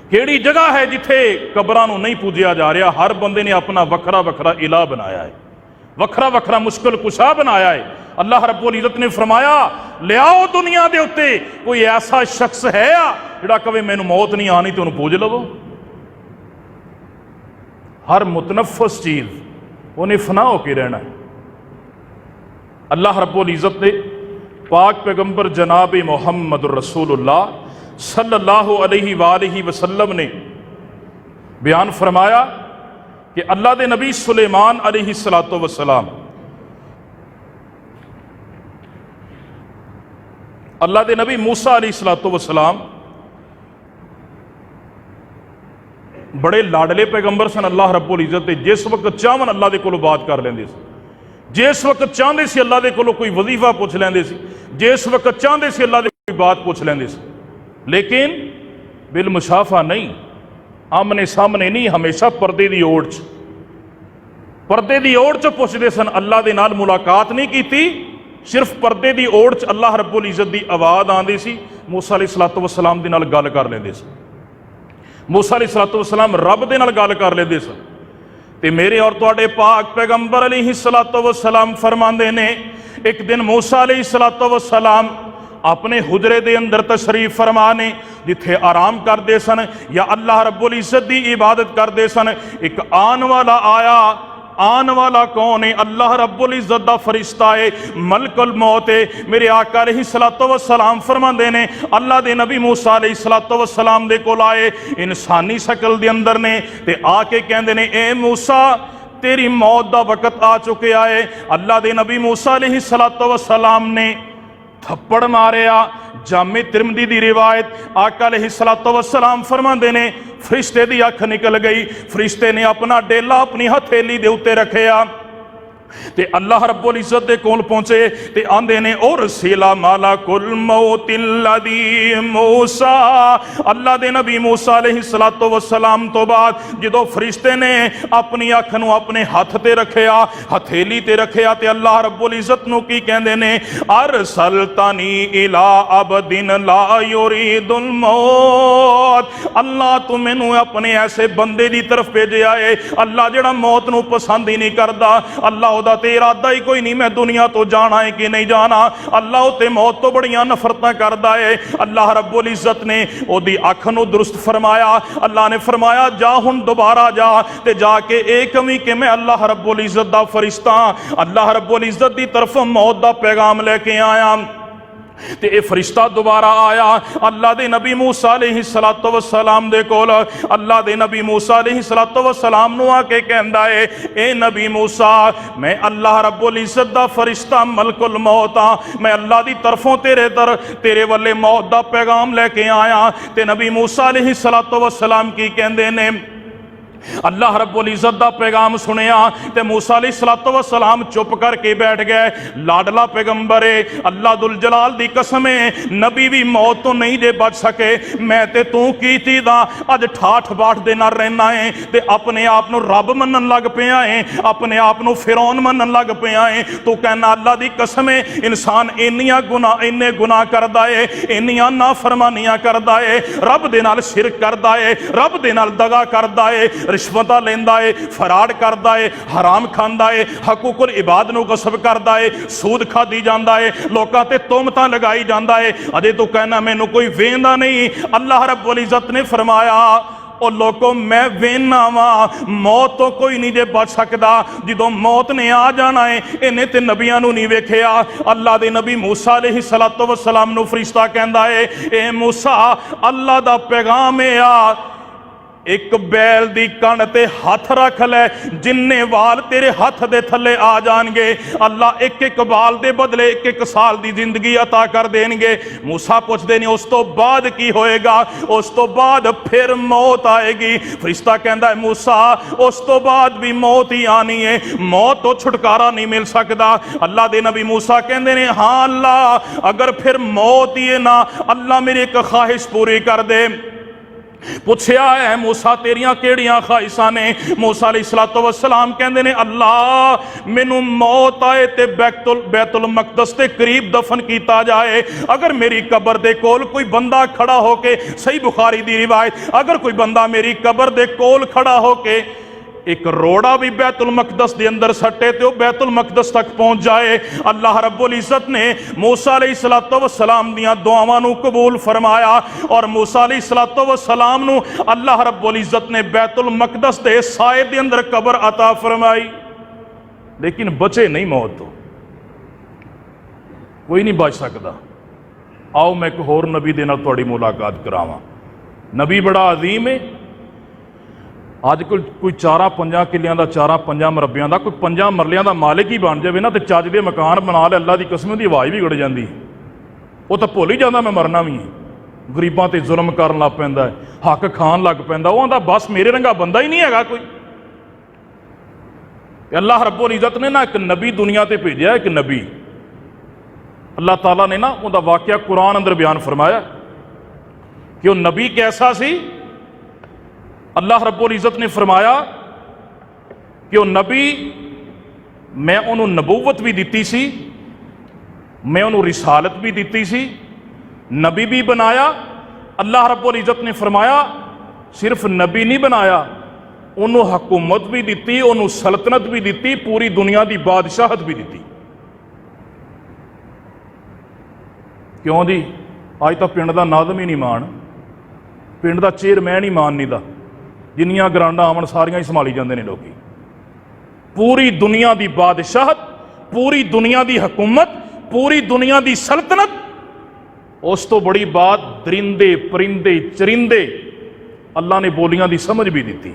केड़ी जगह है जिथे कबरां नूं नहीं पूजिया जा रहा। हर बंदे ने अपना वखरा वखरा इलाह बनाया है, वखरा वखरा मुश्किल कुशा बनाया है। अल्लाह रब्बुल इज्जत ने फरमाया, ले आओ दुनिया दे उत्ते कोई ऐसा शख्स है जिहड़ा कहे मैनू मौत नहीं आनी तो उन्हें पूज लवो। हर मुतनफस चीज उन्हें फना होकर रहना है। अल्लाह रब्बुल इज्जत ने पाक पैगंबर जनाब मोहम्मद रसूलुल्लाह सल्लल्लाहु अलैहि वसल्लम ने बयान फरमाया कि अल्लाह दे नबी सुलेमान अलैहिस्सलातु वस्सलाम, अल्लाह दे नबी मूसा अलैहिस्सलातु वस्सलाम बड़े लाडले पैगंबर सन। अल्लाह रब्बुल इज्जत दे जिस वक्त चाहवन अल्लाह दे कोलों बात कर लेंदे सी, जिस वक्त चाहते सी अल्लाह दे कोलों कोई वजीफा पूछ लेंदे सी, जिस वक्त चाहते सी अल्लाह दे कोई बात पूछ लेंदे सी। लेकिन बिल मुशाफा नहीं, आमने सामने नहीं, हमेशा पर्दे की ओड़ च, पर्दे की ओड़ च पुछदे सन। अल्लाह दे नाल मुलाकात नहीं की, सिर्फ पर्दे की ओड़ च अल्लाह रब्बुल इज्जत की आवाज़ आती सी। मूसा अलैहिस्सलातु वस्सलाम दे नाल गल कर लेंदे सन, मूसा अलैहिस्सलातु वस्सलाम रब दे नाल गल कर लेंदे सन। ते मेरे और तुहाडे पाक पैगंबर अलैहिस्सलातु वस्सलाम फरमांदे ने, एक दिन मूसा अलैहिस्सलातु वस्सलाम अपने हुजरे दे अंदर तशरीफ फरमा ने, जिथे आराम करते सन या अल्लाह रब्बुल इज्जत की इबादत करते सन। एक आन वाला आया, आन वाला कौन है? अल्लाह रब्बुल इज्जत दा फरिश्ता है, मलकुल मौत है। मेरे आका अलैहिस्सलातु वस्सलाम फरमांदे ने, अल्लाह दे नबी मूसा अलैहिस्सलातु वस्सलाम दे कोल आए इंसानी शक्ल दे अंदर ने, ते आके कहंदे ने, ए मूसा तेरी मौत दा वक्त आ चुका है। अल्लाह दे नबी मूसा अलैहिस्सलातु वस्सलाम ने थप्पड़ मारिया। जामे तिरमिज़ी दी रिवायत, आका अलैहिस्सलातु वस्सलाम फरमांदे ने, फरिश्ते दी अख निकल गई। फरिश्ते ने अपना डेला अपनी हथेली दे उत्ते रखिया, ते अल्लाह रब्बुल इज्जत दे कोल पहुंचे ते आंदे ने और सिला माला कुल मौतिल्लदी मूसा। अल्लाह दे नबी मूसा अलैहिस्सलातु वस्सलाम तो बाद जदों फरिश्ते ने अपनी अख नूं अपने हथ ते रखिया, हथेली ते रखिया, ते अल्लाह रब्बुल इज्जत नूं की कहंदे ने, अरसलतनी इला अबदिन ला युरीदुल मौत। अल्लाह तू मैनू अपने ऐसे बंदे दी तरफ भेजिया है अल्लाह जेड़ा मौत नूं पसंद ही नहीं करदा। अल्लाह दा ते इरादा ही कोई नहीं मैं दुनिया तो जाना है कि नहीं जाना। अल्लाह ते मौत तो बड़ियां नफरतां करदा है। अल्लाह रब्बुल इज्जत ने ओदी अख नूं दुरुस्त फरमाया। अल्लाह ने फरमाया जा हुण दोबारा जा ते जाके एक कमी कि मैं अल्लाह रब्बुल इज्जत दा फरिश्ता अल्लाह रब्बुल इज्जत दी तरफ मौत दा पैगाम लेके आया। ते ये फरिश्ता दोबारा आया अल्लाह दे नबी मूसा अलैहिस्सलातु वस्सलाम दे कोल। अल्लाह दे नबी मूसा अलैहिस्सलातु वस्सलाम नूं आके कहंदा है, ए नबी मूसा मैं अल्लाह रब्बुल इज्जत दा फरिश्ता मलकुल मौत हां, मैं अल्लाह दी तरफों तेरे वल्ले मौत दा पैगाम लेके आया। ते नबी मूसा अलैहिस्सलातु वस्सलाम की कहंदे ने अल्लाह रब्बुल इज्जत दा पैगाम सुनिया ते मूसा अलैहिस्सलातु वस्सलाम चुप करके बैठ गए। लाडला पैगंबर है अल्लाह दुल जलाल दी कसम है नबी भी मौत तो नहीं जे बच सके। मैं ते तू की चीज अज ठाठ बाट दे नाल रहना है ते अपने आप नूं रब मनन लग पिया है, अपने आप नूं फिरौन मनन लग पिया है। तू कहना अल्लाह दी कसम है इंसान इन्ने गुनाह करदा है, इन्नियां नाफरमानियां करदा है, रब दे नाल शिरक करदा है, रब दे नाल दगा करदा है, रिश्वत लेंदा है, फराड करदा है, हराम खांदा है, हकूकुल इबाद नूं गसब करदा है, सूद खादी जांदा है, लोकां ते तोहमतां लगाई जांदा है। अजे तू कहना मैनू कोई वेंदा नहीं। अल्लाह रब्बुल इज्जत ने फरमाया और लोगों मैं वेना वा मौत तो कोई नहीं जे बच सकता। जो मौत ने आ जाना है इन्हें तो नबियां नूं नहीं वेखिया। अल्लाह दे नबी मूसा अलैहिस्सलातु वस्सलाम नूं फरिश्ता कहंदा है, ए मूसा अल्लाह दा पैगाम है आ एक बैल दी कण ते हथ रख ले, जिन्ने वाल तेरे हथ दे थले आ जाएंगे अल्लाह एक एक बाल दे बदले एक एक साल दी जिंदगी अता कर देंगे। मूसा पूछते ने उस तो बाद की होएगा? उस तो बाद फिर मौत आएगी। फरिश्ता कहता है मूसा उस तो बाद भी मौत ही आनी है, मौत तो छुटकारा नहीं मिल सकता। अल्लाह दे नबी मूसा कहते ने हाँ अल्लाह अगर फिर मौत ही है ना अल्लाह मेरी एक ख्वाहिश पूरी कर दे। पूछया है मूसा तेरियां केड़ियां ख्वाहिशां ने? मूसा अलैहिस्सलातु वस्सलाम कहंदे ने अल्लाह मैनू मौत आए ते बैतुल मकदस के करीब दफन किया जाए। अगर मेरी कबर दे कोल कोई बंदा खड़ा होके, सही बुखारी दी रिवायत, अगर कोई बंदा मेरी कबर दे कोल खड़ा होके एक रोड़ा भी बैतुल मकदस के अंदर सटे तो बैतुल मकदस तक पहुंच जाए। अल्लाह रब्बुल इज्जत ने मूसा अलैहिस्सलातु वस्सलाम दियां दुआवां नूं कबूल फरमाया और मूसा अलैहिस्सलातु वस्सलाम नूं अल्लाह रब्बुल इज्जत ने बैतुल मकदस के साए के अंदर कबर अता फरमाई। लेकिन बचे नहीं मौत तो, कोई नहीं बच सकता। आओ मैं एक होर नबी दे नाल तुहाडी मुलाकात करावां। नबी बड़ा अजीम है। अज कोई 4-5 किलियां का 4-5 मरबियां का कोई 5 मरलियां का मालिक ही बन जाए ना तो चज के मकान बना ले अल्लाह की कसम की आवाज़ भी गड़ जाती। वो तो भुल ही जाता मैं मरना भी। गरीबों ते जुल्म करन लग पैंदा है, हक खान लग पैंदा। वो आंदा बस मेरे रंगा बंदा ही नहीं है कोई। अल्लाह रब्बुल इज्जत ने ना एक नबी दुनिया ते भेजा। एक नबी अल्लाह ताला ने ना उनका वाकया कुरान अंदर बयान फरमाया कि वह नबी कैसा सी। अल्लाह रब्बुल इज्जत ने फरमाया कि वह नबी मैं उन्होंने नबूवत भी दी सी, मैं उन्होंने रिसालत भी दी सी, नबी भी बनाया। अल्लाह रब्बुल इज्जत ने फरमाया सिर्फ नबी नहीं बनाया, उन्होंने हुकूमत भी दी, उन्होंने सल्तनत भी दी, पूरी दुनिया की बादशाहत भी दी। क्यों जी? अज तो पिंड का नादम ही नहीं मान, पिंड का चेयरमैन ही मान नहीं दा, जिन्नियां ग्रांडां आवन सारियां ही संभाली जाते हैं लोग। पूरी दुनिया की बादशाहत, पूरी दुनिया की हुकूमत, पूरी दुनिया की सल्तनत। उस तो बड़ी बात दरिंदे परिंदे चरिंदे अल्लाह ने बोलियां की समझ भी दी।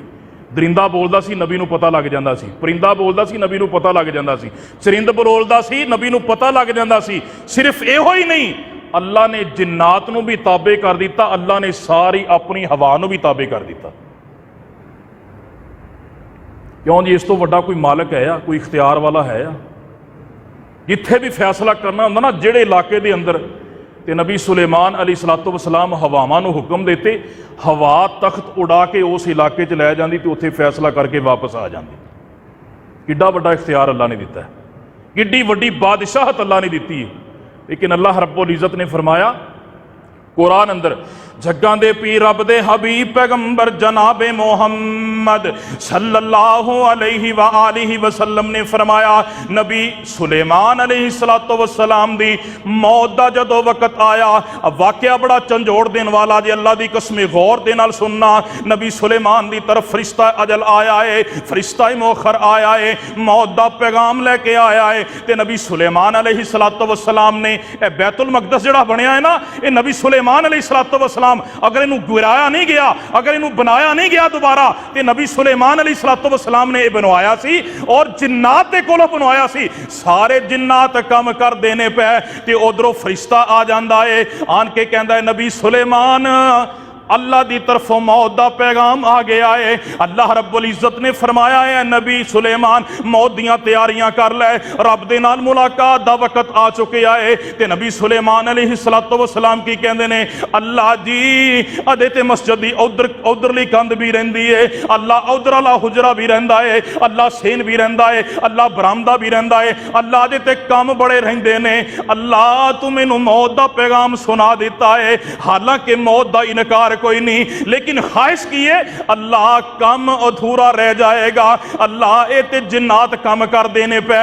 दरिंदा बोलता सी नबी नूं पता लग जाता सी, परिंदा बोलता सी नबी नूं पता लग जाता सी, चरिंद बोलता सी नबी नूं पता लग जाता सी। सिर्फ इहो ही नहीं अल्लाह ने जिन्नात नूं भी ताबे कर दिता, अल्लाह ने सारी अपनी हवा नूं भी ताबे कर दिता। क्यों जी, इस तो वड्डा कोई मालिक है आ, कोई इख्तियार वाला है आ? जिथे भी फैसला करना होंदा ना जेड़े इलाके के अंदर, तो नबी सुलेमान अलैहिस्सलातु वस्सलाम हवावां नूं हुक्म देते, हवा तख्त उड़ा के उस इलाके च लै जाती तो उत्थे फैसला करके वापस आ जाती। किड्डा वड्डा इख्तियार अल्लाह ने दिता है, किड्डी वड्डी बादशाहत अल्लाह ने दी है। लेकिन अल्लाह रब्बुल इज़्ज़त ने फरमाया कुरान अंदर, जग्गां दे पीर रब दे हबीब पैगंबर जनाबे मोहम्मद सल्लल्लाहु अलैहि व आलिहि वसल्लम ने फरमाया, नबी सुलेमान अलैहिस्सलातु वस्सलाम दी मौत दा जदों वक्त आया, अब वाकया बड़ा झंझोड़ देने वाला जे, अल्लाह दी कसम गौर दे नाल सुनना। नबी सुलेमान दी तरफ फरिश्ता अजल आया है, फरिश्ता मुअख्खर आया है, मौत दा पैगाम लेके आया है। ते नबी सुलेमान अलैहिस्सलातु वस्सलाम ने बैतुल मकदस जिहड़ा बनया है ना, ये नबी सुलेमान अलैहिस्सलातु वस्सलाम, अगर इनू गिराया नहीं गया, अगर इनू बनाया नहीं गया दोबारा, तो नबी सुलेमान अलैहिस्सलातु वस्सलाम ने बनवाया सी और जिन्नात दे कोलों बनवाया सी। सारे जिन्नात कम कर देने पे ते उधरों फरिश्ता आ जांदा है, आन के कहंदा है नबी सुलेमान अल्लाह की तरफों मौत का पैगाम आ गया है। अल्लाह रब्बुल इज़्ज़त ने फरमाया है, नबी सुलेमान मौत दियां तैयारियां कर लै, रब दे नाल मुलाकात दा वक्त आ चुकिया है। ते नबी सुलेमान अलैहिस्सलातु वस्सलाम की कहंदे ने, अल्लाह जी अदे ते मस्जिद दी उधरली कंध भी रहिंदी है, अल्लाह उधर वाला हुजरा भी रहिंदा है, अल्लाह सेन भी रहिंदा है, अल्लाह बरामदा भी रहिंदा है, अल्लाह दे ते काम बड़े रहिंदे ने। अल्लाह तू मैनू मौत दा पैगाम सुना दिता है, हालांकि मौत दा इनकार कोई नहीं, लेकिन ख्वाहिश की है अल्लाह कम अधूरा रह जाएगा, अल्लाह ए ते जिन्नात कम कर देने पे।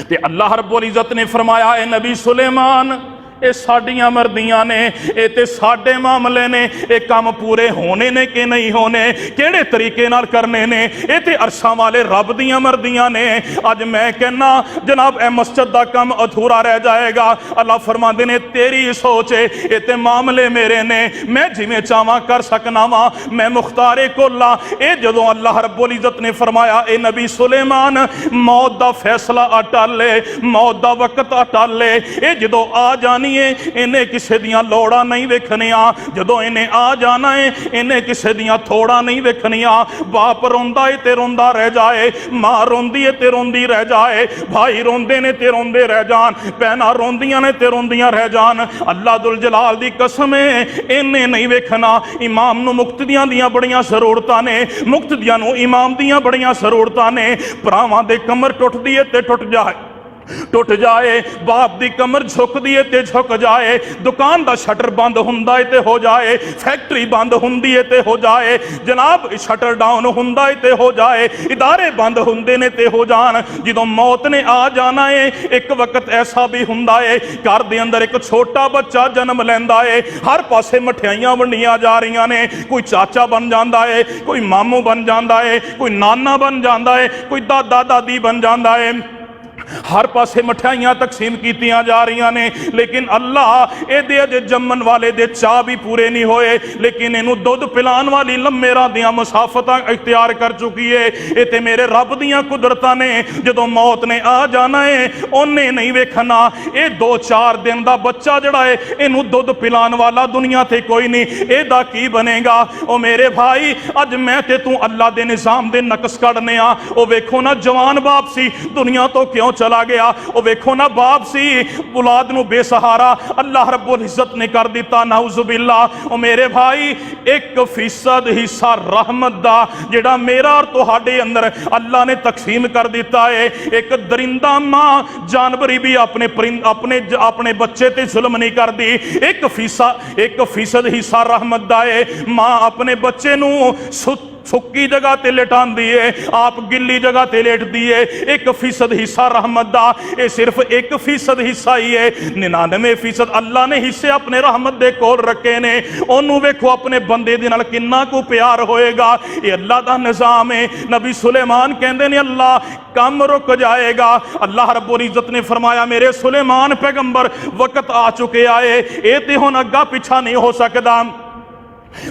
ते अल्लाह रब्बुल इज़्ज़त ने फरमाया, ए नबी सुलेमान ये साडियां मर्दियां ने, ये ते साडे मामले ने, ये काम पूरे होने ने कि नहीं होने, केड़े तरीके नाल करने ने, ये ते अरशां वाले रब दियां मर्दियां ने। अज मैं कहना जनाब ए मस्जिद दा काम अधूरा रह जाएगा। अल्लाह फरमांदे ने तेरी सोच है, ये ते मामले मेरे ने, मैं जिवें चाहां कर सकना वा, मैं मुख्तारे कोला। ये जदों अल्लाह रब्बुल इज़्ज़त ने फरमाया, ए नबी सुलेमान मौत दा फैसला अटल है, मौत दा वक्त अटल है, ये जदों आ जानी इन्हें किसी दियां लोड़ां नहीं वेखनियां, जदों इन्हें आ जाना है इन्हें किसी दियां थोड़ा नहीं वेखनियां। बाप रोंदा है ते रोंदा रह जाए, मां रोंदी है ते रोंदी रह जाए, भाई रोंदे ने ते रोंदे रह जान, भैनां रोंदियां ने ते रोंदियां रह जान। अल्लाह दुल जलाल दी कसम है इन्हें नहीं वेखना। इमाम नूं मुक्तदियां दियां बड़ियां जरूरतां ने, मुक्तदियां नूं इमाम दियां बड़ियां जरूरतां ने। भरावां दे कमर टुटदी है ते टुट जाए, टुट जाए, बाप दी कमर झुकदी है ते झुक जाए, दुकान दा शटर बंद हुंदा है ते हो जाए, फैक्ट्री बंद हुंदी है ते हो जाए, जनाब शटर डाउन हुंदा है ते हो जाए, इदारे बंद हुंदे ने ते हो जान। जदों मौत ने आ जाना है एक वक्त ऐसा भी हुंदा है, घर दे अंदर एक छोटा बच्चा जन्म लैंदा है, हर पासे मठियाइयां वंडियां जा रही ने, कोई चाचा बन जाता है, कोई मामू बन जाता है, कोई नाना बन जाता है, कोई दादा दादी बन जाता है, हर पासे मठियाइयां तकसीम कीतियां जा रही ने। लेकिन अल्लाह ये अजे जम्मन वाले दे चाह भी पूरे नहीं होए, लेकिन इनू दुध पिलान वाली लम्मेरा दियां मुसाफत इख्तियार कर चुकी है। ये ते मेरे रब दियां कुदरतां ने, जदों मौत ने आ जाना है उन्हें नहीं वेखना। ये 2-4 दिन का बच्चा जड़ा है इनू दुध पिलान वाला दुनिया ते कोई नहीं, एदा की बनेगा? ओ मेरे भाई अज मैं ते तू अल्लाह दे निज़ाम दे नकस कढ़ने आ। ओ वेखो ना जवान बाप सी दुनिया तो क्यों चला गया, वो वेखो ना बाप सी औलाद नू बेसहारा अल्लाह रब्बुल इज़्ज़त ने कर दिता, नाउज़ुबिल्लाह। ओ मेरे भाई 1% हिस्सा रहमत दा जेड़ा मेरा और तुहाडे अंदर अल्लाह ने तकसीम कर दिता है। एक दरिंदा मां जानवरी भी अपने अपने अपने बच्चे ते जुल्म नहीं करती। 1% हिस्सा रहमत दा है। मां अपने बच्चे नू सुक्की जगह ते लेटांदी है, आप गिल्ली जगह ते लेटदी है। 1% हिस्सा रहमत दा, ये सिर्फ 1% हिस्सा ही है। 99% अल्लाह ने हिस्से अपने रहमत दे कोल रखे ने। ओनू वेखो अपने बंदे दे नाल किन्ना को प्यार होएगा। ये अल्लाह दा निज़ाम है। नबी सुलेमान कहंदे ने अल्लाह कम रुक जाएगा। अल्लाह रब्बुल इज़्ज़त ने फरमाया मेरे सुलेमान पैगंबर वक्त आ चुके आए, ये ते हुण अग्गा पिछा नहीं हो सकदा।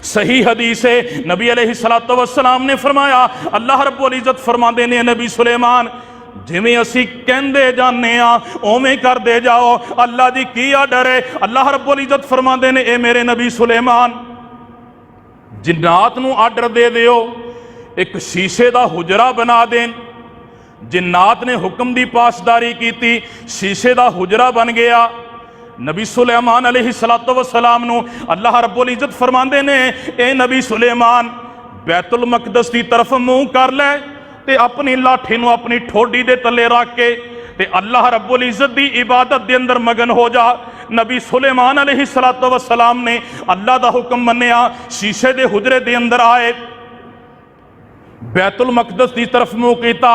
सही हदीस है, नबी अलैहिस्सलातु वस्सलाम ने फरमाया, अल्लाह रब्बुल इज़्ज़त फरमाते ने नबी सुलेमान जिवें असी कहंदे जाने उवें करदे जाओ, अल्लाह दी की आर्डर है। अल्लाह रब्बुल इज़्ज़त फरमाते ने ए मेरे नबी सुलेमान जिन्नात नूं आर्डर दे दिओ एक शीशे का हुजरा बना देन। जिन्नात ने हुक्म की पासदारी की, शीशे का हुजरा बन गया। नबी सुलेमान अलैहिस्सलातु वस्सलाम नू अल्लाह रब्बुल इज्जत फरमांदे ने, ए नबी सुलेमान बैतुल मकदस की तरफ मुंह कर लै ते अपनी लाठी नू अपनी ठोडी दे तले रख के ते अल्लाह रब्बुल इज्जत की इबादत के अंदर मगन हो जा। नबी सुलेमान अलैहिस्सलातु वस्सलाम ने अल्लाह का हुक्म मन्निया, शीशे के हुजरे के अंदर आए, बैतुल मकदस की तरफ मुंह किया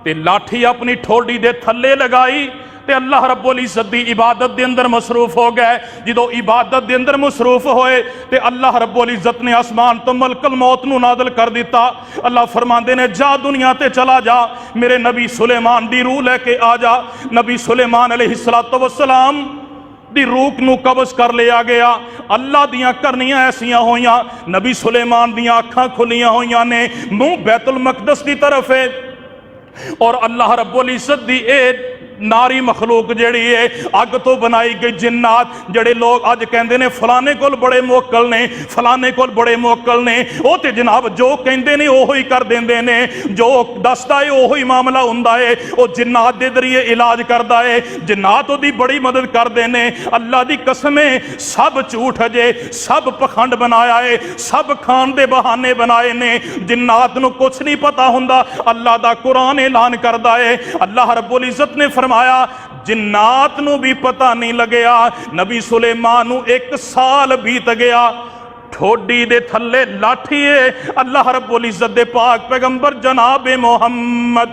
ते लाठी अपनी ठोडी दे थले लगाई ते अल्लाह रब्बुल इज्जत की इबादत के अंदर मसरूफ हो गए। जो इबादत के अंदर मसरूफ होए ते अल्लाह रब्बुल इज्जत ने आसमान तो मलकल मौत नू नादल कर दिता। अल्लाह फरमाते ने, जा दुनिया ते चला जा, मेरे नबी सुलेमान दी रूह लेके आ जा। नबी सुलेमान अलैहिस्सलातु वस्सलाम दी रूह नू कब्ज कर लिया गया। अल्लाह दियां करनियां ऐसियां होइयां, नबी सुलेमान दियां अखां खुलियां होइयां ने, मुंह बैतुल मकदस की तरफ है और अल्लाह रब्बुल इज्जत दी ए नारी मखलूक जड़ी है अग तो बनाई गई जिन्नात, जड़े लोग अज कहते ने फलाने कोल बड़े मुवक्कल ने, फलाने कोल बड़े मुवक्कल ने, वो तो जनाब जो कहते ने ओहो ही कर देंदे ने, जो दसदा है ओहो ही मामला हुंदा है। वो जिन्नात के जरिए इलाज करता है, जिन्नात उसकी बड़ी मदद करते हैं। अल्लाह की कसमें सब झूठ अजे, सब पखंड बनाया है, सब खान के बहाने बनाए ने। जिन्नात नूं कुछ नहीं पता हुंदा, अल्लाह का कुरान ऐलान करता है। अल्लाह रब्बुल इज्जत ने फरमाया, जिन्नात नू भी पता नहीं लगया, नबी सुलेमान नू 1 साल बीत गया, ठोडी दे थले लाठी है। अल्लाह रब्बुल इज्जत दे पाक पैगंबर जनाब मोहम्मद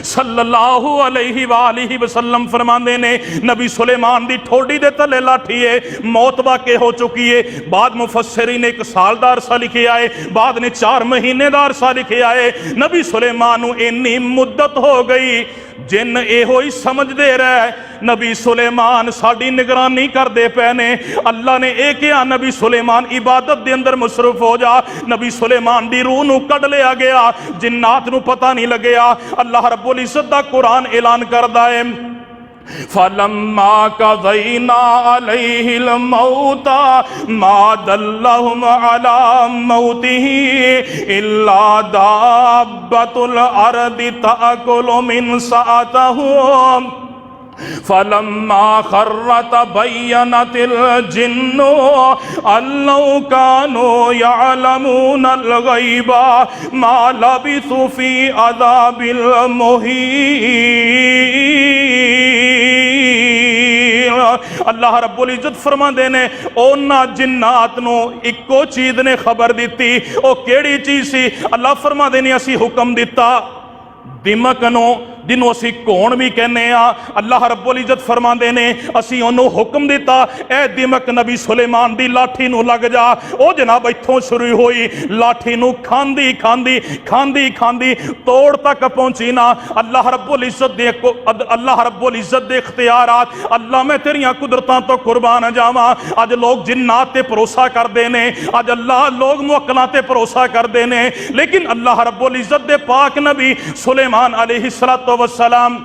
सल्लल्लाहु अलैहि वालिहि वसल्लम फरमाते ने, नबी सुलेमान दी ठोडी दे तले लाठी है, मौत वाक़े हो चुकी है। बाद मुफस्सिरीन ने 1 साल दा अरसा लिखे आए, बाद ने 4 महीने दा अरसा लिखे आए। नबी सुलेमान नू इन्नी मुद्दत हो गई, जिन एहो ही समझते रहे नबी सुलेमान साड़ी निगरानी करते पे ने। अल्लाह ने यह कहा, नबी सुलेमान इबादत के अंदर मसरूफ हो जा। नबी सुलेमान की रूह नू कढ़ लिया गया, जिन्नात नू पता नहीं लगया। अल्लाह रब्बुल इज्जत दा कुरान ऐलान करदा है, फलम्मा कज़ैना अलैहिल मौता मा दल्लहुम अला मौतिही इल्ला दाब्बतुल अर्दि ताकुलु मिन सअतहुम फलम्मा खर्र तबय्यनतिल जिन्नु अल्लौ कानू यअलमूनल गैबा मा लबिसु फी अज़ाबिल मुहीन। अल्लाह रब्बुल इज्जत फरमाते ने, उन्हां जिन्नात नू इक्को चीज ने खबर दी। ओ केड़ी चीज सी? अल्लाह फरमाते ने, असी हुक्म दिता दिमक नू, जिन्हों असी कौन भी कहने आ। अल्लाह रब्बुल इज्जत फरमाते ने, असी उन्होंने हुक्म दिता, ए दिमक नबी सुलेमान दी लाठी नू लग जा। ओ जनाब इत्थों शुरू हुई, लाठी नू खांदी खांदी खांदी खांदी तोड़ तक पहुंची ना। अल्लाह रब्बुल इज्जत दे इख्तियारात, अल्लाह मैं तेरियां कुदरतां तो कुर्बान जावां। अज लोग जिन्नात ते भरोसा करते हैं, अज अल्लाह लोग मुवक्कलां ते भरोसा करते हैं, लेकिन अल्लाह रब्बुल इज्जत दे पाक नबी सुलेमान अलैहिस्सलातु वस्सलाम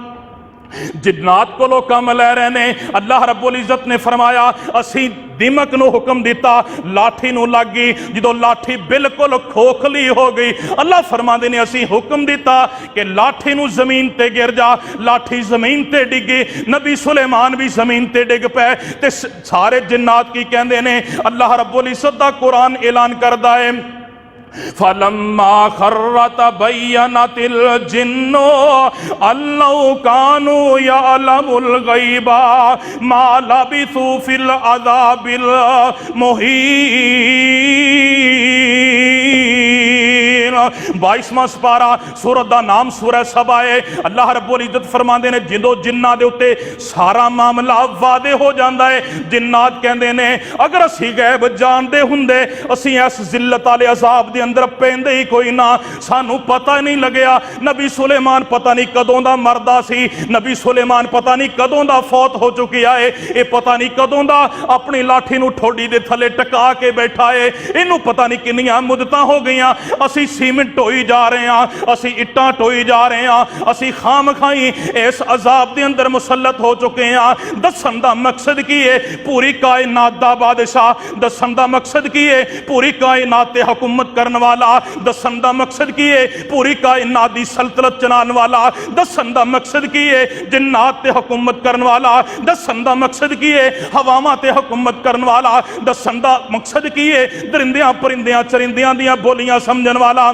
जिन्नात को कम लै रहे ने। अल्लाह रब्बुल इज्जत ने फरमाया, असी दिमक नू हुक्म दिता, लाठी नू लग गई। जो लाठी बिल्कुल खोखली हो गई, अल्लाह फरमाते ने, असी हुक्म दिता कि लाठी नू जमीन ते गिर जा। लाठी जमीन ते डिगी, नबी सुलेमान भी जमीन ते डिग पे। ते सारे जिन्नात की कहते ने, अल्लाह रब्बुल इज्जत दा कुरान ऐलान करदा है, फलम्मा खर्र तबय्यनतिल जिन्नु अल्लौ कानू यअलमुल गैबा मा लबिसु फिल अज़ाबिल मुहीन। 22वां सुपारा, सूरत का नाम सूरह सबा है। अल्लाह रब्बुल इज्जत फरमाते ने, जो जिन्ना दे उत्ते सारा मामला वादे हो जाता है। जिन्नात कहते ने, अगर असी गैब जानते हुंदे, असी इस जिल्लत वाले अजाब दे अंदर पेंदे ही कोई ना, सानू पता नहीं लगया। नबी सुलेमान पता नहीं कदों दा मरदा सी, नबी सुलेमान पता नहीं कदों दा फौत हो चुकिया है, ये पता नहीं कदों दा अपनी लाठी नू ठोडी दे थले टका के बैठा है, इनू पता नहीं किन्नियां मुद्दतां हो गईयां। असी सीमेंट ढोई जा रहे हैं, असी इट्टां ढोई जा रहे हैं, असी खाम खाई इस अजाब के अंदर मुसलत हो चुके हैं। दसन का मकसद की है? पूरी कायनात का बादशाह। दसन का मकसद की है? पूरी कायनात ते हुकूमत करने वाला। दसन का मकसद की है? पूरी कायनात की सल्तनत चलाने वाला। दसन का मकसद की है? जिन्नात ते हुकूमत करने वाला। दसन का मकसद की है? हवावां ते हुकूमत करने वाला। दसन का मकसद की है? दरिंदियां परिंदियां चरिंदियां दियां बोलियां समझण वाला।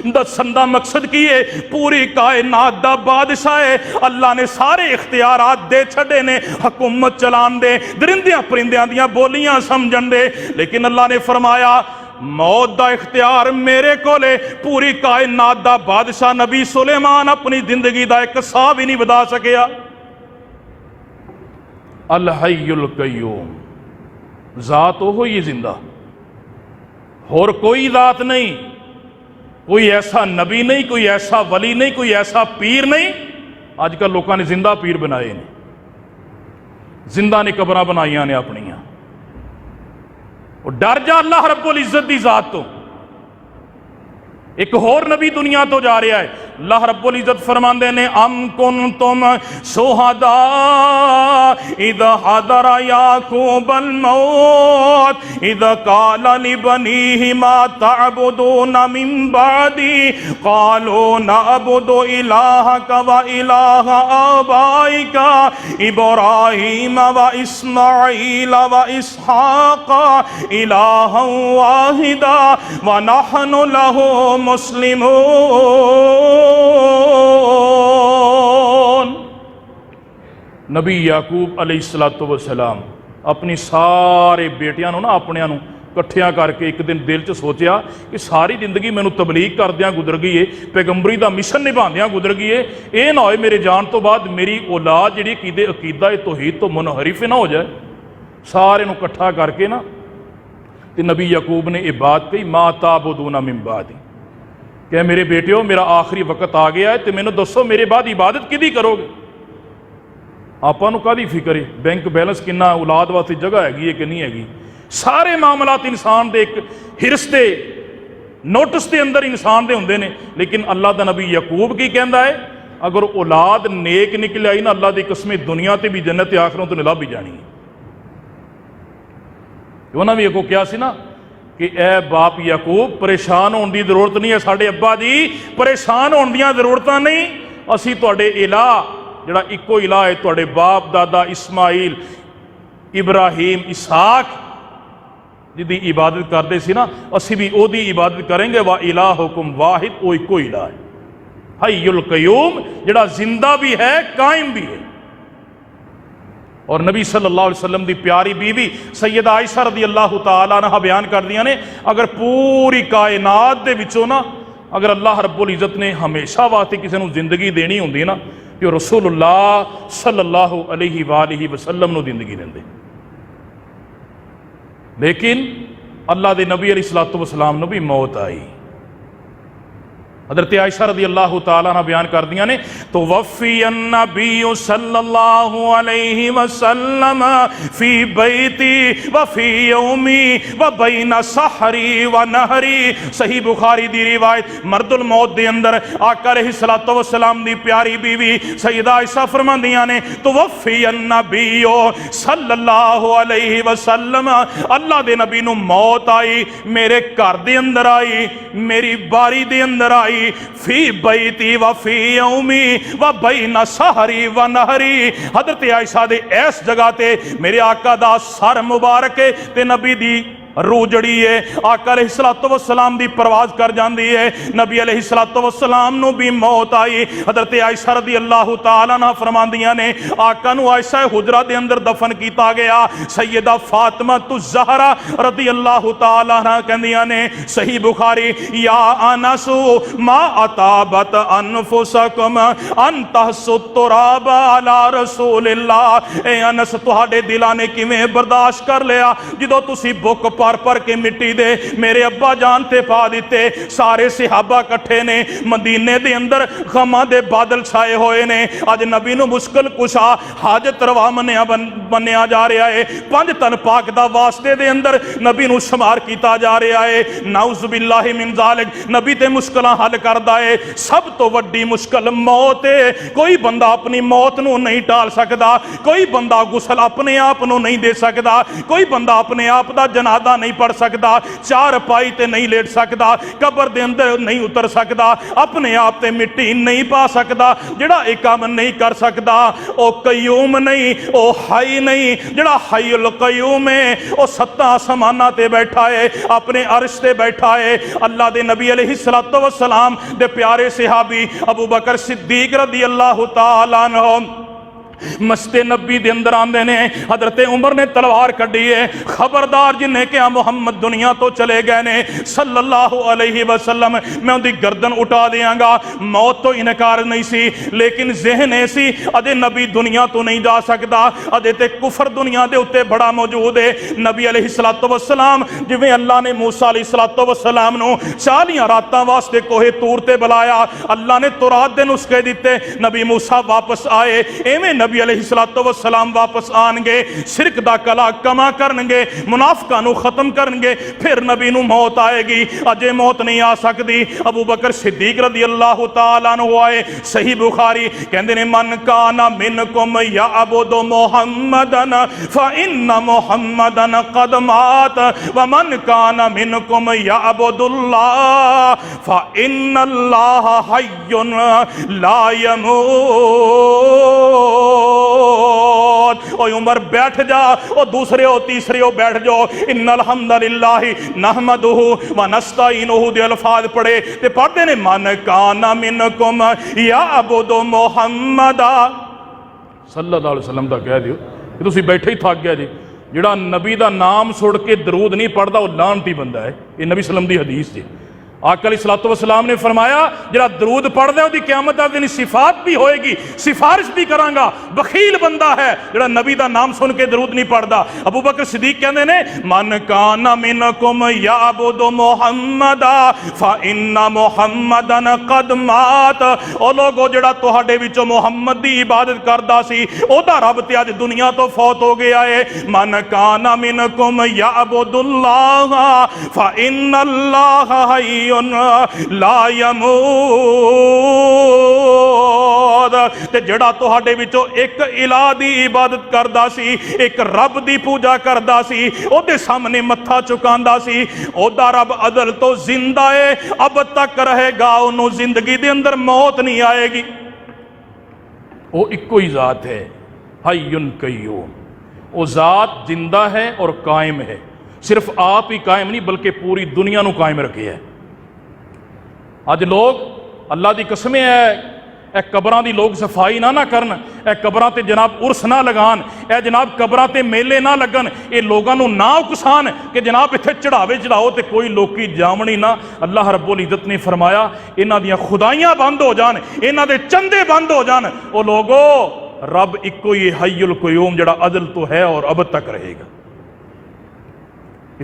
दसन का मकसद की है? पूरी कायनात दा बादशाह है। अल्लाह ने सारे इख्तियारात दे छड़े ने हुकूमत चलान दे, दरिंदियां परिंदियां दियां बोलियां समझण दे। लेकिन अल्लाह ने फरमाया मौत दा इख्तियार मेरे कोले। पूरी कायनात दा बादशाह नबी सुलेमान अपनी जिंदगी दा एक साह भी नहीं वधा सकिया। अल हय्युल कय्यूम, जात ओहो ही जिंदा, होर कोई जात नहीं, कोई ऐसा नबी नहीं, कोई ऐसा वली नहीं, कोई ऐसा पीर नहीं। अजकल लोगों ने जिंदा पीर बनाए ने, जिंदा ने कबरां बनाइया ने अपनियां। डर जा अल्लाह रब्बुल इज्जत दी जात तो। एक होर नबी दुनिया तो जा रहा है। अल्लाह रब्बुल इज्जत फरमांदे ने अम कुंतुम शुहदा इद हदरा याकूबल मौत इद काल लिबनीहि मा तअबुदून मिन बादी कालू नअबुदु इलाहका व इलाह आबाइका इब्राहीम व इस्माईल व इसहाक इलाहा वाहिदा व नहनु लहू मुस्लिमून। नबी याकूब अलैहिस्सलातु वस्सलाम अपनी सारे बेटियां ना अपनियां नूं इकट्ठियां करके एक दिन दिल च सोचा कि सारी जिंदगी मैनू तबलीग करदियां गुजर गई है, पैगंबरी का मिशन निभांदियां गुजर गई है। ये ना होए मेरे जान तो बाद मेरी औलाद जिहड़ी अकीदा तौहीद तो मुनहरिफ ना हो जाए। सारे नूं इकट्ठा करके ना ते नबी याकूब ने यह बात कही मा ताबुदूना मिन बादी, क्या मेरे बेटियों मेरा आखिरी वक्त आ गया है तो मैनू दसो मेरे बाद इबादत किहदी करोगे? आपां नूं काहदी फिक्र है? बैंक बैलेंस किन्ना, औलाद वास्ते जगह हैगी है कि नहीं हैगी? सारे मामलात इंसान दे एक हिरस दे नोटिस के अंदर इंसान दे हुंदे ने। लेकिन अल्लाह दा नबी याकूब की कहंदा है अगर औलाद नेक निकल आई ना अल्लाह दी कसम दुनिया ते भी जन्नत ते आखिरत तो लभ ही जानी है। उन्होंने भी अगों कहा सी ना कि ए बाप याकूब परेशान होने की जरूरत नहीं है, साढ़े अब्बा जी परेशान होने दी जरूरत नहीं। असी तुहाडे इलाह जिहड़ा इक्को इलाह है, तुहाडे बाप दादा इस्माइल इब्राहीम इसहाक जिहदी इबादत करते सी ना, असी भी ओदी इबादत करेंगे। वा इलाहुकुम वाहिद, वो इक्को इलाह है, हय्युल कय्यूम, जिहड़ा जिंदा भी है कायम भी है। और नबी सल्लल्लाहु अलैहि वसल्लम की प्यारी बीवी सैयदा आयशा रज़ी अल्लाह तआला अन्हा बयान कर दियां ने अगर पूरी कायनात दे विचों ना अगर अल्लाह रब्बुल इज्जत ने हमेशा वास्ते किसी को जिंदगी देनी होंदी ना तो रसूलुल्लाह सल्लल्लाहु अलैहि वसल्लम नूं जिंदगी देंदे। लेकिन अल्लाह के नबी अलैहिस्सलातु वस्सलाम नूं भी मौत आई। हज़रत आयशा रज़ी अल्लाह तआला अन्हा बयान कर दियां ने तो वफ़ियन नबी सल्लल्लाहु अलैहि वसल्लम फी बैती व फी यौमी व बैन सहरी व नहरी। सही बुखारी दी रिवायत मर्दुल मौत दे अंदर आका अलैहिस्सलातु वस्सलाम दी प्यारी बीवी सैयदा आयशा फरमांदियां ने तो वफ़ियन नबी सल्लल्लाहु अलैहि वसल्लम, अल्लाह दे नबी नूं मौत आई, मेरे घर दे अंदर आई, मेरी बारी दे अंदर आई, फी बैती व फी यौमी व बैन सहरी व नहरी। हज़रत आयशा दे इस जगह ते मेरे आका दा सर मुबारक है ते नबी दी रूह जड़ी है आका अलैहिस्सलातु वस्सलाम दी परवाज कर जाती है। नबी अलैहिस्सलातु वस्सलाम नूं भी मौत आई। हज़रत आयशा रज़ी अल्लाह तआला अन्हा फरमांदियां ने आका नूं आयशा हुजरा दे अंदर दफन किया गया। सैयदा फातिमा तु ज़हरा रज़ी अल्लाह तआला अन्हा कहंदियां ने सही बुखारी या अनसु मा अताबत अनफुसकुम अन तहसुत तुराब अला रसूलिल्लाह। ए अनस तुहाडे दिलां ने किवें बर्दाश्त कर लिया जदों तुसीं बुक भर भर के मिट्टी दे मेरे अब्बा जान ते पा दिते। सारे सहाबा कट्ठे ने, मदीने दे अंदर गमां दे बादल छाए हुए ने। अज नबी नूं मुश्किल कुशा हाजत रवा मन्निया जा रहा है। पंज तन पाक दा वास्ते दे अंदर नबी नूं शुमार किया जा रहा है। नाउज़ बिल्लाहि मिन ज़ालिक, नबी ते मुश्किलां हल करदा है। सब तो वड्डी मुश्किल मौत है। कोई बंदा अपनी मौत नूं नहीं टाल सकदा, कोई बंदा गुसल अपने आप नूं नहीं दे सकदा, कोई बंदा अपने आप दा जनाजा नहीं पढ़ सकदा, चार पाई ते नहीं लेट सकदा, कबर दे अंदर नहीं उतर सकदा, अपने आप ते मिट्टी नहीं पा सकदा। जिहड़ा एक काम नहीं कर सकदा ओ कयूम नहीं, ओ हई नहीं। जिहड़ा हईउल कयूम है ओ सत्तां आसमानां ते बैठा है, अपने अर्श ते बैठा है। अल्लाह दे नबी अलैहिस्सलातु वस्सलाम दे प्यारे सहाबी अबू बकर सिद्दीक रदी अल्लाह तआला अन्हु मस्ते नबी दे अंदर आंदे ने। हजरत उमर ने तलवार कढ़ी है, खबरदार जिन्हें क्या मुहम्मद दुनिया तो चले गए ने सल्लल्लाहु अलैहि वसल्लम, मैं उनकी गर्दन उठा देंगा। मौत तो इनकार नहीं सी, लेकिन ज़हन ऐसी अदे नबी दुनिया तो नहीं जा सकता, अदे ते कुफर दुनिया दे उत्ते बड़ा मौजूद है। नबी अलैहिस्सलातु वस्सलाम जिवें अल्लाह ने मूसा अलैहिस्सलातु वस्सलाम नूं 40 रातां वास्ते कोहे तूर ते बुलाया, अल्लाह ने तौरात दे नुस्खे दिते, नबी मूसा वापस आए। एवें नबी अलैहिस्सलातु वस्सलाम वापस आएंगे, शिरक दा कला कमा करनगे, मुनाफिकां नूं खत्म करनगे, फिर नबी नूं मौत आएगी। अजे मौत नहीं आ सकती। अबू बकर सिद्दीक रज़ी अल्लाह तआला अन्हु आए, सही बुखारी कहंदे ने मन काना मिनकुम यअबुदु मुहम्मदन फ इन्न मुहम्मदन कद मात व मन काना मिनकुम यअबुदुल्लाह फ इन्नल्लाह हय्युन ला यमूत। ओ उमर बैठ जा, ओ दूसरे हो तीसरे हो बैठ जाओ। इन्नल हम्दुलिल्लाहि नहमदुहु व नस्तईनुहु दे अल्फाज पढ़े ते पढ़ते ने मन काना मिनकुम यअबुदु मुहम्मदा सल्लल्लाहु अलैहि वसल्लम दा कह दियो कि तुसीं बैठे ही थक गया जी। जिहड़ा नबी दा नाम सुन के दरूद नहीं पढ़दा वो लानती बंदा है। ये नबी सल्लम दी हदीस जी। आका अलैहिस्सलातु वस्सलाम ने फरमाया जिहड़ा दरूद पढ़दा है उहदी क़यामत दा दिन सिफात भी होएगी, सिफारिश भी करांगा। बखील बंदा है जिहड़ा नबी दा नाम सुन के दरूद नहीं पढ़दा। अबू बकर सिद्दीक कहंदे ने मन काना मिनकुम यअबुदु मुहम्मदा फ इन्ना मुहम्मदन कद मात। ओ लोगो जिहड़ा तुहाडे विचों मुहम्मद दी इबादत करदा सी ओहदा रब ते अज दुनिया तो फौत हो गया है। मन काना मिनकुम यअबुदुल्लाह फ इन्नल्लाह हय्युन ला यमूत। ते जिहड़ा तुहाडे विचों एक इलाह दी इबादत करदा सी, एक रब दी पूजा करदा सी, ओहदे सामने मत्था झुकांदा सी, ओहदा रब अदल तो जिंदा है, अब तक रहेगा, ओनू जिंदगी दे अंदर मौत नहीं आएगी। वो इक्को ही जात है, हय्युन कय्यूम। वो जात जिंदा है और कायम है। सिर्फ आप ही कायम नहीं बल्कि पूरी दुनिया नू कायम रखे है। अज लोग अल्लाह की कसमें है कबरां दी लोग सफाई ना करन, कबरां ते जनाब उर्स ना लगान, जनाब कबरां ते मेले ना लगन, ये लोगों को ना उकसान कि जनाब इत्थे चढ़ावे चढ़ाओ तो कोई लोकी जावनी ना। अल्लाह रब्बुल इज्जत ने फरमाया इन्हां दियां खुदाइयां बंद हो जान, इन्हां दे चंदे बंद हो जान। ओ लोगो रब इक्को ही हय्युल कय्यूम जिहड़ा अदल तो है और अब तक रहेगा।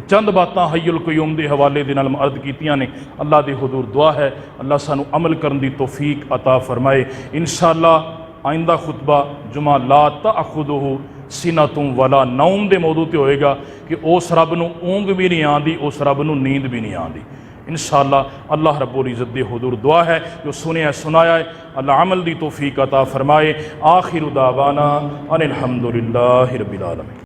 चंद बातां हय्युल कय्यूम के हवाले दे नाल अर्ज कीतियां ने। अल्लाह दे हुजूर दुआ है अल्लाह सानू अमल करन दी तौफीक अता फरमाए। इंशाअल्लाह आइंदा खुतबा जुमा ला तअखुदुहु सिनतुम वला नौम दे मौजू ते होएगा कि उस रब नू ऊंग भी नहीं आती, उस रब नू नींद भी नहीं आती। इंशाअल्लाह अल्लाह रब्बुल इज़्ज़त दे हुजूर दुआ है जो सुनिया सुनाया है अल्लाह अमल दी तौफीक अता फरमाए। आखिरु दावाना अनिल हम्दुलिल्लाहि रब्बिल आलमीन।